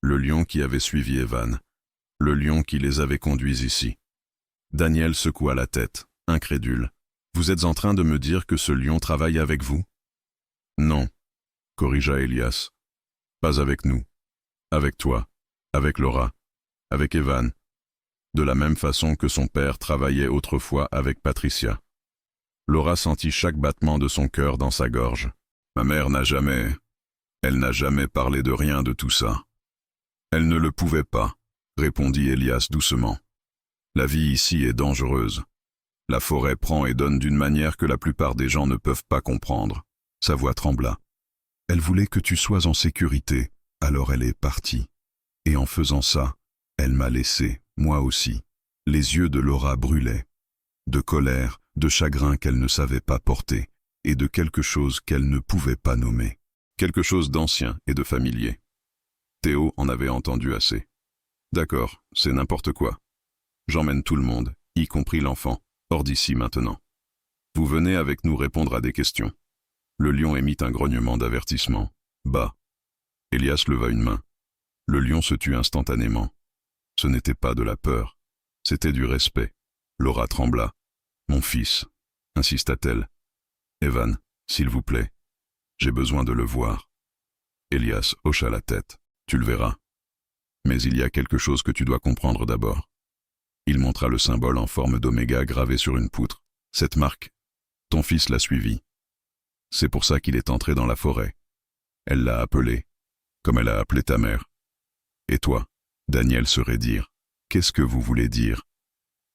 Le lion qui avait suivi Evan. Le lion qui les avait conduits ici. Daniel secoua la tête, incrédule. « Vous êtes en train de me dire que ce lion travaille avec vous? » « Non, » corrigea Elias. « Pas avec nous. Avec toi, avec Laura, avec Evan. De la même façon que son père travaillait autrefois avec Patricia. » Laura sentit chaque battement de son cœur dans sa gorge. « Ma mère elle n'a jamais parlé de rien de tout ça. » « Elle ne le pouvait pas, » répondit Elias doucement. « La vie ici est dangereuse. La forêt prend et donne d'une manière que la plupart des gens ne peuvent pas comprendre. » Sa voix trembla. « Elle voulait que tu sois en sécurité, alors elle est partie. Et en faisant ça, elle m'a laissé, moi aussi. » Les yeux de Laura brûlaient. De colère, de chagrin qu'elle ne savait pas porter, et de quelque chose qu'elle ne pouvait pas nommer. Quelque chose d'ancien et de familier. Théo en avait entendu assez. « D'accord, c'est n'importe quoi. J'emmène tout le monde, y compris l'enfant, hors d'ici maintenant. Vous venez avec nous répondre à des questions. » Le lion émit un grognement d'avertissement. « Bah !» Elias leva une main. Le lion se tut instantanément. Ce n'était pas de la peur, c'était du respect. Laura trembla. « Mon fils, » insista-t-elle. « Evan, s'il vous plaît, j'ai besoin de le voir. » Elias hocha la tête. « Tu le verras. Mais il y a quelque chose que tu dois comprendre d'abord. » Il montra le symbole en forme d'oméga gravé sur une poutre. « Cette marque, ton fils l'a suivie. C'est pour ça qu'il est entré dans la forêt. Elle l'a appelé, comme elle a appelé ta mère. Et toi, Daniel saurait dire. Qu'est-ce que vous voulez dire? »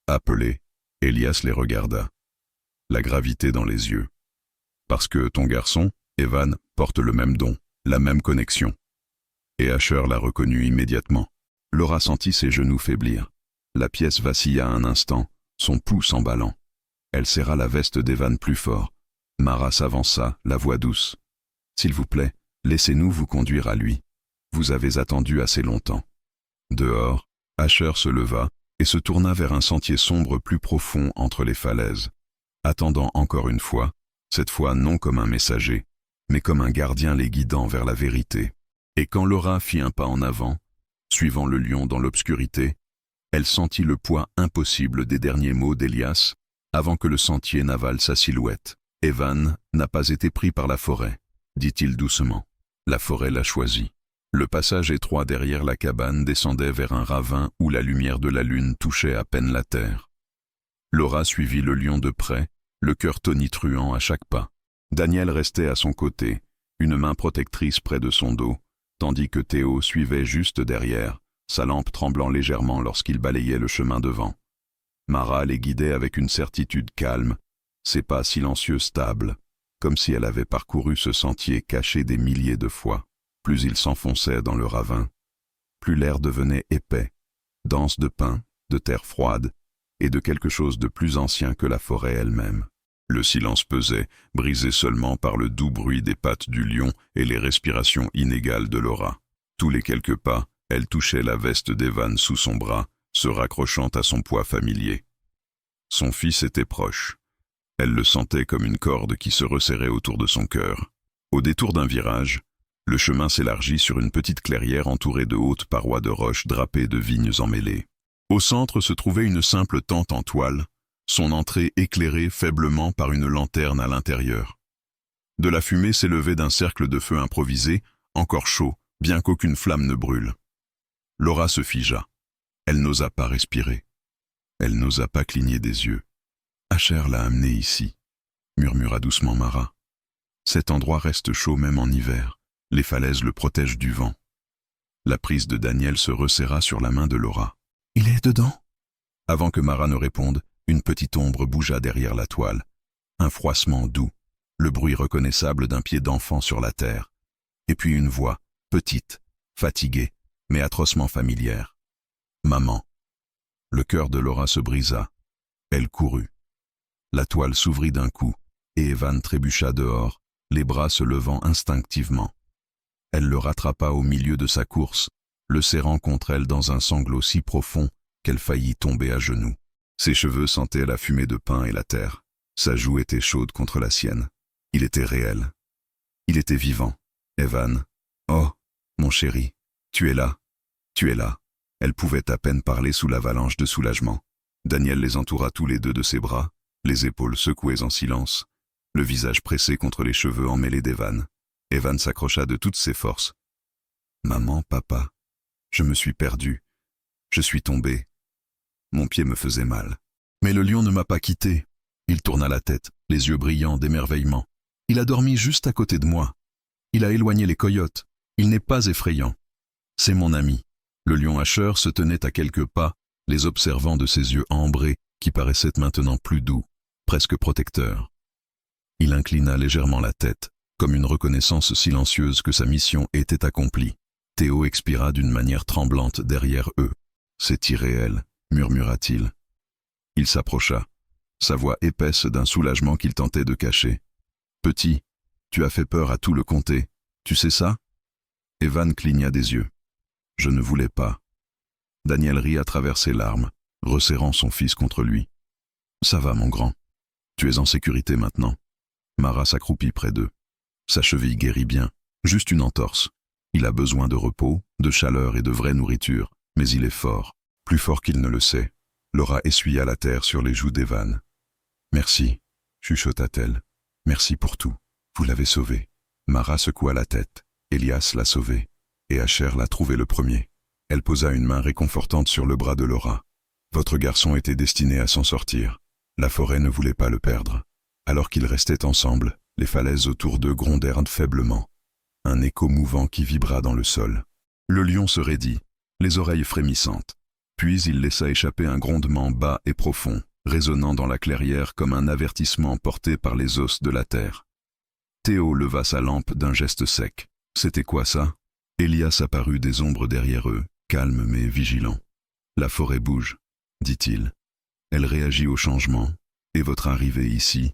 Appeler. Elias les regarda. La gravité dans les yeux. « Parce que ton garçon, Evan, porte le même don, la même connexion. » Et Asher l'a reconnu immédiatement. Laura sentit ses genoux faiblir. La pièce vacilla un instant, son pouls s'emballant. Elle serra la veste d'Evan plus fort. Mara s'avança, la voix douce. « S'il vous plaît, laissez-nous vous conduire à lui. Vous avez attendu assez longtemps. » Dehors, Asher se leva et se tourna vers un sentier sombre plus profond entre les falaises, attendant encore une fois, cette fois non comme un messager, mais comme un gardien les guidant vers la vérité. Et quand Laura fit un pas en avant, suivant le lion dans l'obscurité, elle sentit le poids impossible des derniers mots d'Elias avant que le sentier n'avale sa silhouette. « Evan n'a pas été pris par la forêt, » dit-il doucement. La forêt l'a choisi. Le passage étroit derrière la cabane descendait vers un ravin où la lumière de la lune touchait à peine la terre. Laura suivit le lion de près, le cœur tonitruant à chaque pas. Daniel restait à son côté, une main protectrice près de son dos, tandis que Théo suivait juste derrière, sa lampe tremblant légèrement lorsqu'il balayait le chemin devant. Mara les guidait avec une certitude calme, ses pas silencieux stables, comme si elle avait parcouru ce sentier caché des milliers de fois. Plus il s'enfonçait dans le ravin, plus l'air devenait épais, dense de pins, de terre froide, et de quelque chose de plus ancien que la forêt elle-même. Le silence pesait, brisé seulement par le doux bruit des pattes du lion et les respirations inégales de Laura. Tous les quelques pas, elle touchait la veste d'Evan sous son bras, se raccrochant à son poids familier. Son fils était proche. Elle le sentait comme une corde qui se resserrait autour de son cœur. Au détour d'un virage, le chemin s'élargit sur une petite clairière entourée de hautes parois de roches drapées de vignes emmêlées. Au centre se trouvait une simple tente en toile, son entrée éclairée faiblement par une lanterne à l'intérieur. De la fumée s'élevait d'un cercle de feu improvisé, encore chaud, bien qu'aucune flamme ne brûle. Laura se figea. Elle n'osa pas respirer. Elle n'osa pas cligner des yeux. Asher l'a amenée ici. murmura doucement Mara. Cet endroit reste chaud même en hiver. Les falaises le protègent du vent. La prise de Daniel se resserra sur la main de Laura. Il est dedans? Avant que Mara ne réponde, une petite ombre bougea derrière la toile. Un froissement doux, le bruit reconnaissable d'un pied d'enfant sur la terre. Et puis une voix, petite, fatiguée, mais atrocement familière. Maman. Le cœur de Laura se brisa. Elle courut. La toile s'ouvrit d'un coup, et Evan trébucha dehors, les bras se levant instinctivement. Elle le rattrapa au milieu de sa course, le serrant contre elle dans un sanglot si profond qu'elle faillit tomber à genoux. Ses cheveux sentaient la fumée de pin et la terre. Sa joue était chaude contre la sienne. Il était réel. Il était vivant. Evan. Oh, mon chéri, tu es là. Tu es là. Elle pouvait à peine parler sous l'avalanche de soulagement. Daniel les entoura tous les deux de ses bras, les épaules secouées en silence, le visage pressé contre les cheveux emmêlés d'Evan. Evan s'accrocha de toutes ses forces. Maman, papa, je me suis perdu. Je suis tombé. Mon pied me faisait mal. Mais le lion ne m'a pas quitté. Il tourna la tête, les yeux brillants d'émerveillement. Il a dormi juste à côté de moi. Il a éloigné les coyotes. Il n'est pas effrayant. C'est mon ami. Le lion hacheur se tenait à quelques pas, les observant de ses yeux ambrés qui paraissaient maintenant plus doux, presque protecteurs. Il inclina légèrement la tête, comme une reconnaissance silencieuse que sa mission était accomplie. Théo expira d'une manière tremblante derrière eux. « C'est irréel », murmura-t-il. Il s'approcha, sa voix épaisse d'un soulagement qu'il tentait de cacher. « Petit, tu as fait peur à tout le comté, tu sais ça ?» Evan cligna des yeux. « Je ne voulais pas. » Daniel rit à travers ses larmes, resserrant son fils contre lui. « Ça va, mon grand. Tu es en sécurité maintenant. » Mara s'accroupit près d'eux. Sa cheville guérit bien, juste une entorse. Il a besoin de repos, de chaleur et de vraie nourriture, mais il est fort, plus fort qu'il ne le sait. Laura essuya la terre sur les joues d'Evan. « Merci, » chuchota-t-elle. « Merci pour tout. Vous l'avez sauvé. » Mara secoua la tête. Elias l'a sauvé. Et Asher l'a trouvé le premier. Elle posa une main réconfortante sur le bras de Laura. « Votre garçon était destiné à s'en sortir. La forêt ne voulait pas le perdre. » Alors qu'ils restaient ensemble, les falaises autour d'eux grondèrent faiblement. Un écho mouvant qui vibra dans le sol. Le lion se raidit, les oreilles frémissantes. Puis il laissa échapper un grondement bas et profond, résonnant dans la clairière comme un avertissement porté par les os de la terre. Théo leva sa lampe d'un geste sec. C'était quoi ça? Elias apparut des ombres derrière eux, calme mais vigilant. La forêt bouge, dit-il. Elle réagit au changement, et votre arrivée ici,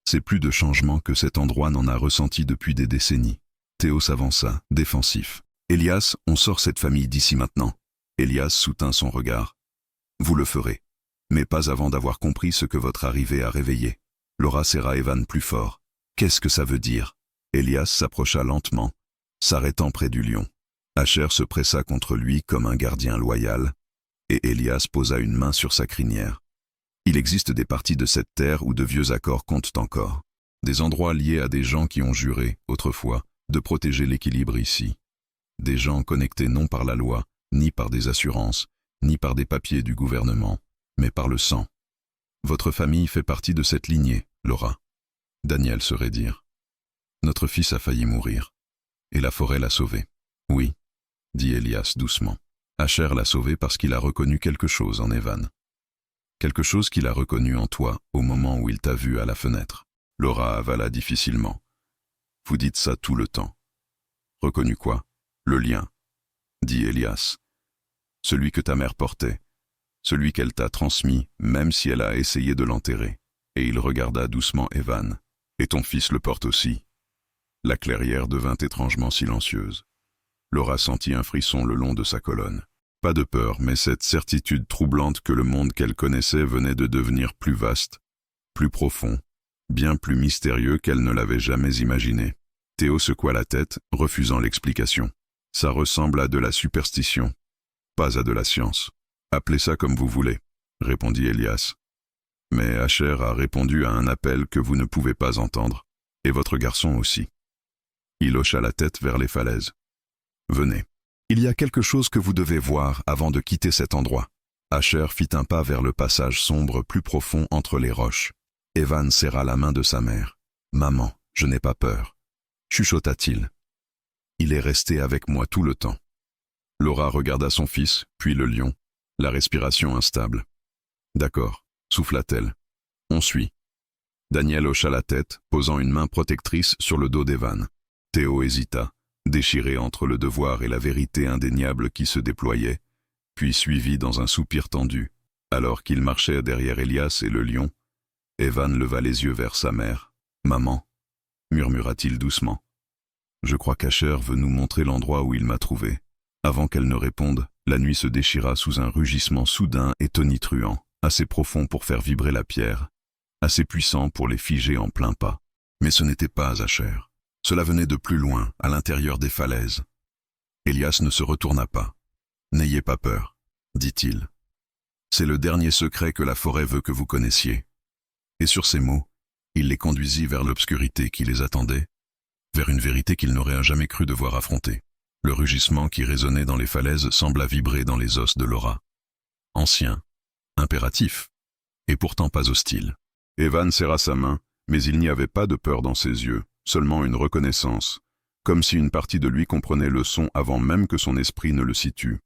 c'est plus de changement que cet endroit n'en a ressenti depuis des décennies. Théo s'avança, défensif. Elias, on sort cette famille d'ici maintenant. Elias soutint son regard. Vous le ferez, mais pas avant d'avoir compris ce que votre arrivée a réveillé. Laura serra Evan plus fort. Qu'est-ce que ça veut dire? Elias s'approcha lentement, s'arrêtant près du lion. Asher se pressa contre lui comme un gardien loyal, et Elias posa une main sur sa crinière. Il existe des parties de cette terre où de vieux accords comptent encore. Des endroits liés à des gens qui ont juré, autrefois, de protéger l'équilibre ici. Des gens connectés non par la loi, ni par des assurances, ni par des papiers du gouvernement, mais par le sang. Votre famille fait partie de cette lignée, Laura. Daniel se raidir. Notre fils a failli mourir. Et la forêt l'a sauvé. Oui, dit Elias doucement. Asher l'a sauvé parce qu'il a reconnu quelque chose en Evan. Quelque chose qu'il a reconnu en toi au moment où il t'a vu à la fenêtre. Laura avala difficilement. Vous dites ça tout le temps. Reconnu quoi? Le lien, dit Elias. Celui que ta mère portait, celui qu'elle t'a transmis, même si elle a essayé de l'enterrer. Et il regarda doucement Evan. Et ton fils le porte aussi. La clairière devint étrangement silencieuse. Laura sentit un frisson le long de sa colonne. Pas de peur, mais cette certitude troublante que le monde qu'elle connaissait venait de devenir plus vaste, plus profond, bien plus mystérieux qu'elle ne l'avait jamais imaginé. Théo secoua la tête, refusant l'explication. Ça ressemble à de la superstition, pas à de la science. Appelez ça comme vous voulez, répondit Elias. Mais Asher a répondu à un appel que vous ne pouvez pas entendre, et votre garçon aussi. Il hocha la tête vers les falaises. Venez. Il y a quelque chose que vous devez voir avant de quitter cet endroit. Asher fit un pas vers le passage sombre plus profond entre les roches. Evan serra la main de sa mère. « Maman, je n'ai pas peur. » chuchota-t-il. « Il est resté avec moi tout le temps. » Laura regarda son fils, puis le lion, la respiration instable. « D'accord, » souffla-t-elle. « On suit. » Daniel hocha la tête, posant une main protectrice sur le dos d'Evan. Théo hésita, déchiré entre le devoir et la vérité indéniable qui se déployait, puis suivit dans un soupir tendu. Alors qu'il marchait derrière Elias et le lion, Evan leva les yeux vers sa mère. « Maman, » murmura-t-il doucement. « Je crois qu'Asher veut nous montrer l'endroit où il m'a trouvé. » Avant qu'elle ne réponde, la nuit se déchira sous un rugissement soudain et tonitruant, assez profond pour faire vibrer la pierre, assez puissant pour les figer en plein pas. Mais ce n'était pas Asher. Cela venait de plus loin, à l'intérieur des falaises. Elias ne se retourna pas. « N'ayez pas peur, » dit-il. « C'est le dernier secret que la forêt veut que vous connaissiez. » Et sur ces mots, il les conduisit vers l'obscurité qui les attendait, vers une vérité qu'il n'aurait jamais cru devoir affronter. Le rugissement qui résonnait dans les falaises sembla vibrer dans les os de Laura. Ancien, impératif, et pourtant pas hostile. Evan serra sa main, mais il n'y avait pas de peur dans ses yeux, seulement une reconnaissance, comme si une partie de lui comprenait le son avant même que son esprit ne le situe.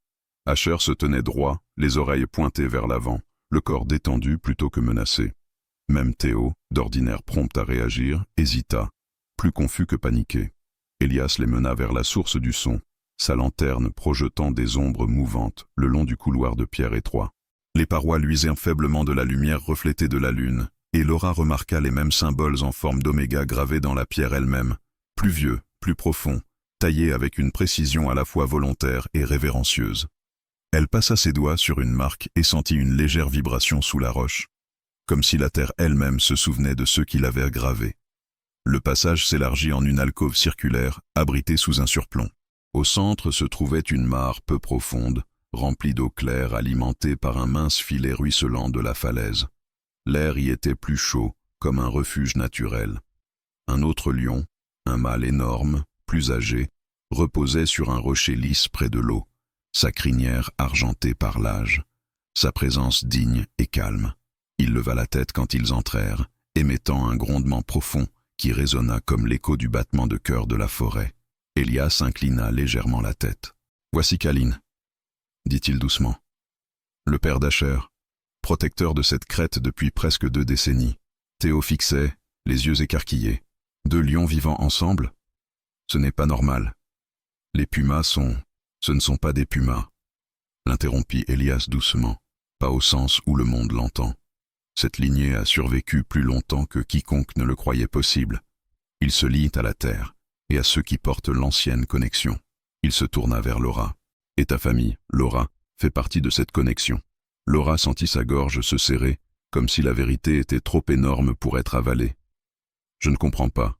Asher se tenait droit, les oreilles pointées vers l'avant, le corps détendu plutôt que menacé. Même Théo, d'ordinaire prompt à réagir, hésita, plus confus que paniqué. Elias les mena vers la source du son, sa lanterne projetant des ombres mouvantes le long du couloir de pierre étroit. Les parois luisaient faiblement de la lumière reflétée de la lune, et Laura remarqua les mêmes symboles en forme d'oméga gravés dans la pierre elle-même, plus vieux, plus profond, taillés avec une précision à la fois volontaire et révérencieuse. Elle passa ses doigts sur une marque et sentit une légère vibration sous la roche, comme si la terre elle-même se souvenait de ceux qui l'avaient gravée. Le passage s'élargit en une alcôve circulaire, abritée sous un surplomb. Au centre se trouvait une mare peu profonde, remplie d'eau claire alimentée par un mince filet ruisselant de la falaise. L'air y était plus chaud, comme un refuge naturel. Un autre lion, un mâle énorme, plus âgé, reposait sur un rocher lisse près de l'eau, sa crinière argentée par l'âge, sa présence digne et calme. Il leva la tête quand ils entrèrent, émettant un grondement profond qui résonna comme l'écho du battement de cœur de la forêt. Elias inclina légèrement la tête. « Voici Kalin, » dit-il doucement. Le père d'Asher, protecteur de cette crête depuis presque 2 décennies. Théo fixait, les yeux écarquillés. 2 lions vivant ensemble? Ce n'est pas normal. Les pumas ce ne sont pas des pumas, l'interrompit Elias doucement, pas au sens où le monde l'entend. Cette lignée a survécu plus longtemps que quiconque ne le croyait possible. Il se lie à la terre et à ceux qui portent l'ancienne connexion. Il se tourna vers Laura. « Et ta famille, Laura, fait partie de cette connexion. » Laura sentit sa gorge se serrer, comme si la vérité était trop énorme pour être avalée. « Je ne comprends pas. »«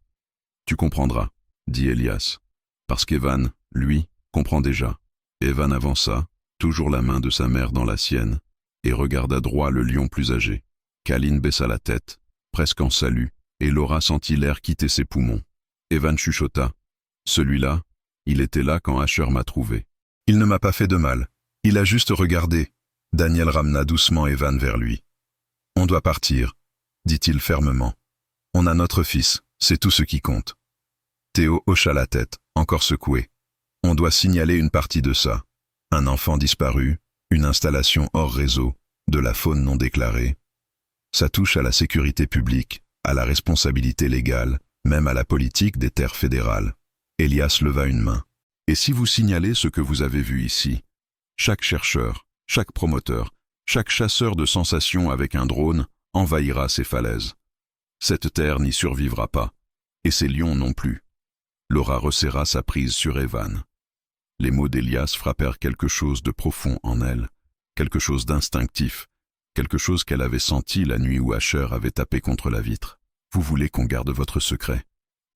Tu comprendras, » dit Elias. « Parce qu'Evan, lui, comprend déjà. » Evan avança, toujours la main de sa mère dans la sienne, et regarda droit le lion plus âgé. Kalin baissa la tête, presque en salut, et Laura sentit l'air quitter ses poumons. Evan chuchota. « Celui-là, il était là quand Asher m'a trouvé. Il ne m'a pas fait de mal. Il a juste regardé. » Daniel ramena doucement Evan vers lui. « On doit partir, » dit-il fermement. « On a notre fils, c'est tout ce qui compte. » Théo hocha la tête, encore secoué. « On doit signaler une partie de ça. Un enfant disparu, une installation hors réseau, de la faune non déclarée. Ça touche à la sécurité publique, à la responsabilité légale, même à la politique des terres fédérales. » Elias leva une main. « Et si vous signalez ce que vous avez vu ici? Chaque chercheur, chaque promoteur, chaque chasseur de sensations avec un drone envahira ces falaises. Cette terre n'y survivra pas, et ces lions non plus. » Laura resserra sa prise sur Evan. Les mots d'Elias frappèrent quelque chose de profond en elle, quelque chose d'instinctif, quelque chose qu'elle avait senti la nuit où Asher avait tapé contre la vitre. « Vous voulez qu'on garde votre secret ?»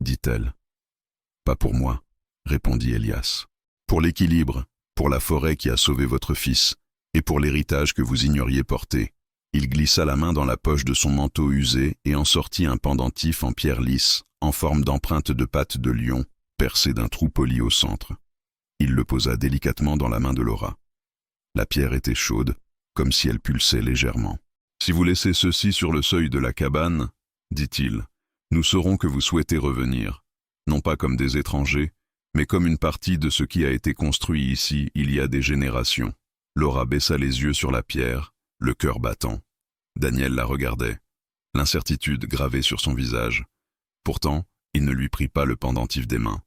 dit-elle. « Pas pour moi, » répondit Elias. « Pour l'équilibre, pour la forêt qui a sauvé votre fils, et pour l'héritage que vous ignoriez porter. » Il glissa la main dans la poche de son manteau usé et en sortit un pendentif en pierre lisse, en forme d'empreinte de pattes de lion, percé d'un trou poli au centre. Il le posa délicatement dans la main de Laura. La pierre était chaude, comme si elle pulsait légèrement. « Si vous laissez ceci sur le seuil de la cabane, dit-il. Nous saurons que vous souhaitez revenir, non pas comme des étrangers, mais comme une partie de ce qui a été construit ici il y a des générations. Laura baissa les yeux sur la pierre, le cœur battant. Daniel la regardait, l'incertitude gravée sur son visage. Pourtant, il ne lui prit pas le pendentif des mains.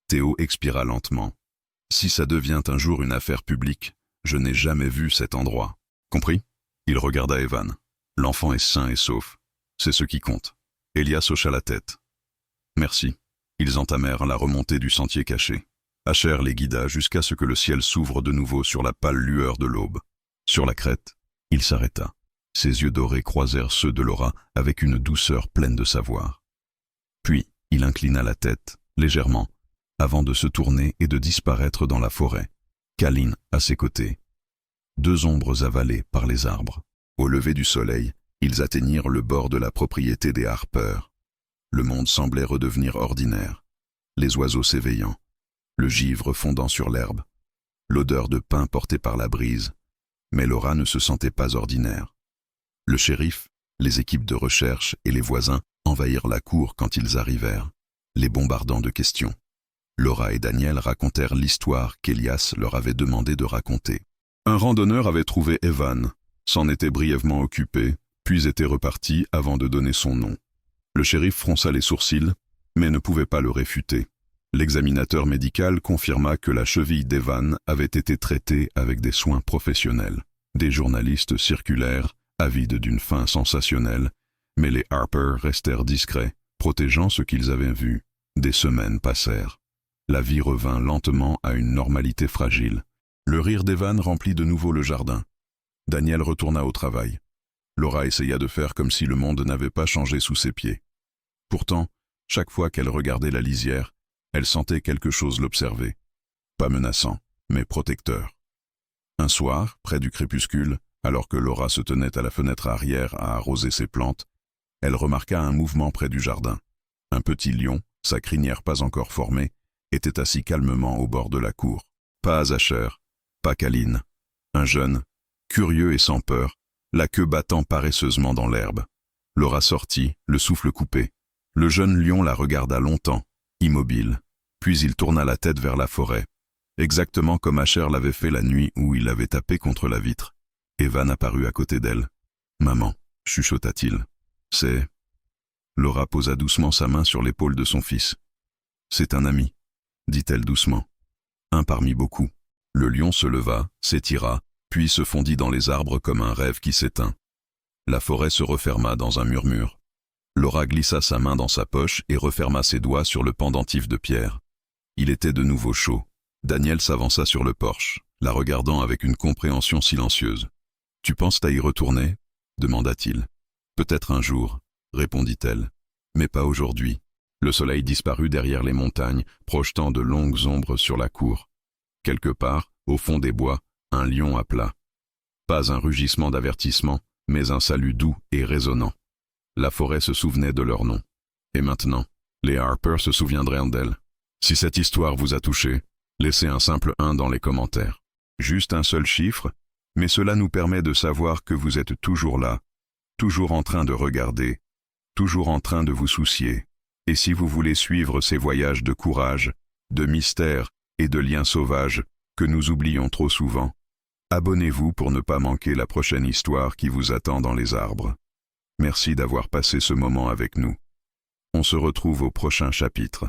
Théo expira lentement. Si ça devient un jour une affaire publique, je n'ai jamais vu cet endroit. Compris? Il regarda Evan. L'enfant est sain et sauf. C'est ce qui compte. Elias hocha la tête. Merci. Ils entamèrent la remontée du sentier caché. Asher les guida jusqu'à ce que le ciel s'ouvre de nouveau sur la pâle lueur de l'aube. Sur la crête, il s'arrêta. Ses yeux dorés croisèrent ceux de Laura avec une douceur pleine de savoir. Puis, il inclina la tête, légèrement, avant de se tourner et de disparaître dans la forêt. Kalin à ses côtés. Deux ombres avalées par les arbres. Au lever du soleil, ils atteignirent le bord de la propriété des Harper. Le monde semblait redevenir ordinaire. Les oiseaux s'éveillant, le givre fondant sur l'herbe, l'odeur de pain portée par la brise. Mais Laura ne se sentait pas ordinaire. Le shérif, les équipes de recherche et les voisins envahirent la cour quand ils arrivèrent, les bombardant de questions. Laura et Daniel racontèrent l'histoire qu'Elias leur avait demandé de raconter. Un randonneur avait trouvé Evan, s'en était brièvement occupé, puis était reparti avant de donner son nom. Le shérif fronça les sourcils, mais ne pouvait pas le réfuter. L'examinateur médical confirma que la cheville d'Evan avait été traitée avec des soins professionnels. Des journalistes circulèrent, avides d'une fin sensationnelle, mais les Harper restèrent discrets, protégeant ce qu'ils avaient vu. Des semaines passèrent. La vie revint lentement à une normalité fragile. Le rire d'Evan remplit de nouveau le jardin. Daniel retourna au travail. Laura essaya de faire comme si le monde n'avait pas changé sous ses pieds. Pourtant, chaque fois qu'elle regardait la lisière, elle sentait quelque chose l'observer. Pas menaçant, mais protecteur. Un soir, près du crépuscule, alors que Laura se tenait à la fenêtre arrière à arroser ses plantes, elle remarqua un mouvement près du jardin. Un petit lion, sa crinière pas encore formée, était assis calmement au bord de la cour. Pas Asher, pas Kalin. Un jeune, curieux et sans peur, la queue battant paresseusement dans l'herbe. Laura sortit, le souffle coupé. Le jeune lion la regarda longtemps, immobile, puis il tourna la tête vers la forêt, exactement comme Asher l'avait fait la nuit où il avait tapé contre la vitre. Evan apparut à côté d'elle. « Maman », chuchota-t-il. « C'est… » Laura posa doucement sa main sur l'épaule de son fils. « C'est un ami », dit-elle doucement. « Un parmi beaucoup. » Le lion se leva, s'étira, puis se fondit dans les arbres comme un rêve qui s'éteint. La forêt se referma dans un murmure. Laura glissa sa main dans sa poche et referma ses doigts sur le pendentif de pierre. Il était de nouveau chaud. Daniel s'avança sur le porche, la regardant avec une compréhension silencieuse. « Tu penses à y retourner » demanda-t-il. « Peut-être un jour » répondit-elle. « Mais pas aujourd'hui. » Le soleil disparut derrière les montagnes, projetant de longues ombres sur la cour. Quelque part, au fond des bois, un lion appela. Pas un rugissement d'avertissement, mais un salut doux et résonnant. La forêt se souvenait de leur nom. Et maintenant, les Harper se souviendraient d'elle. Si cette histoire vous a touché, laissez un simple 1 dans les commentaires. Juste un seul chiffre, mais cela nous permet de savoir que vous êtes toujours là, toujours en train de regarder, toujours en train de vous soucier. Et si vous voulez suivre ces voyages de courage, de mystère et de liens sauvages que nous oublions trop souvent, abonnez-vous pour ne pas manquer la prochaine histoire qui vous attend dans les arbres. Merci d'avoir passé ce moment avec nous. On se retrouve au prochain chapitre.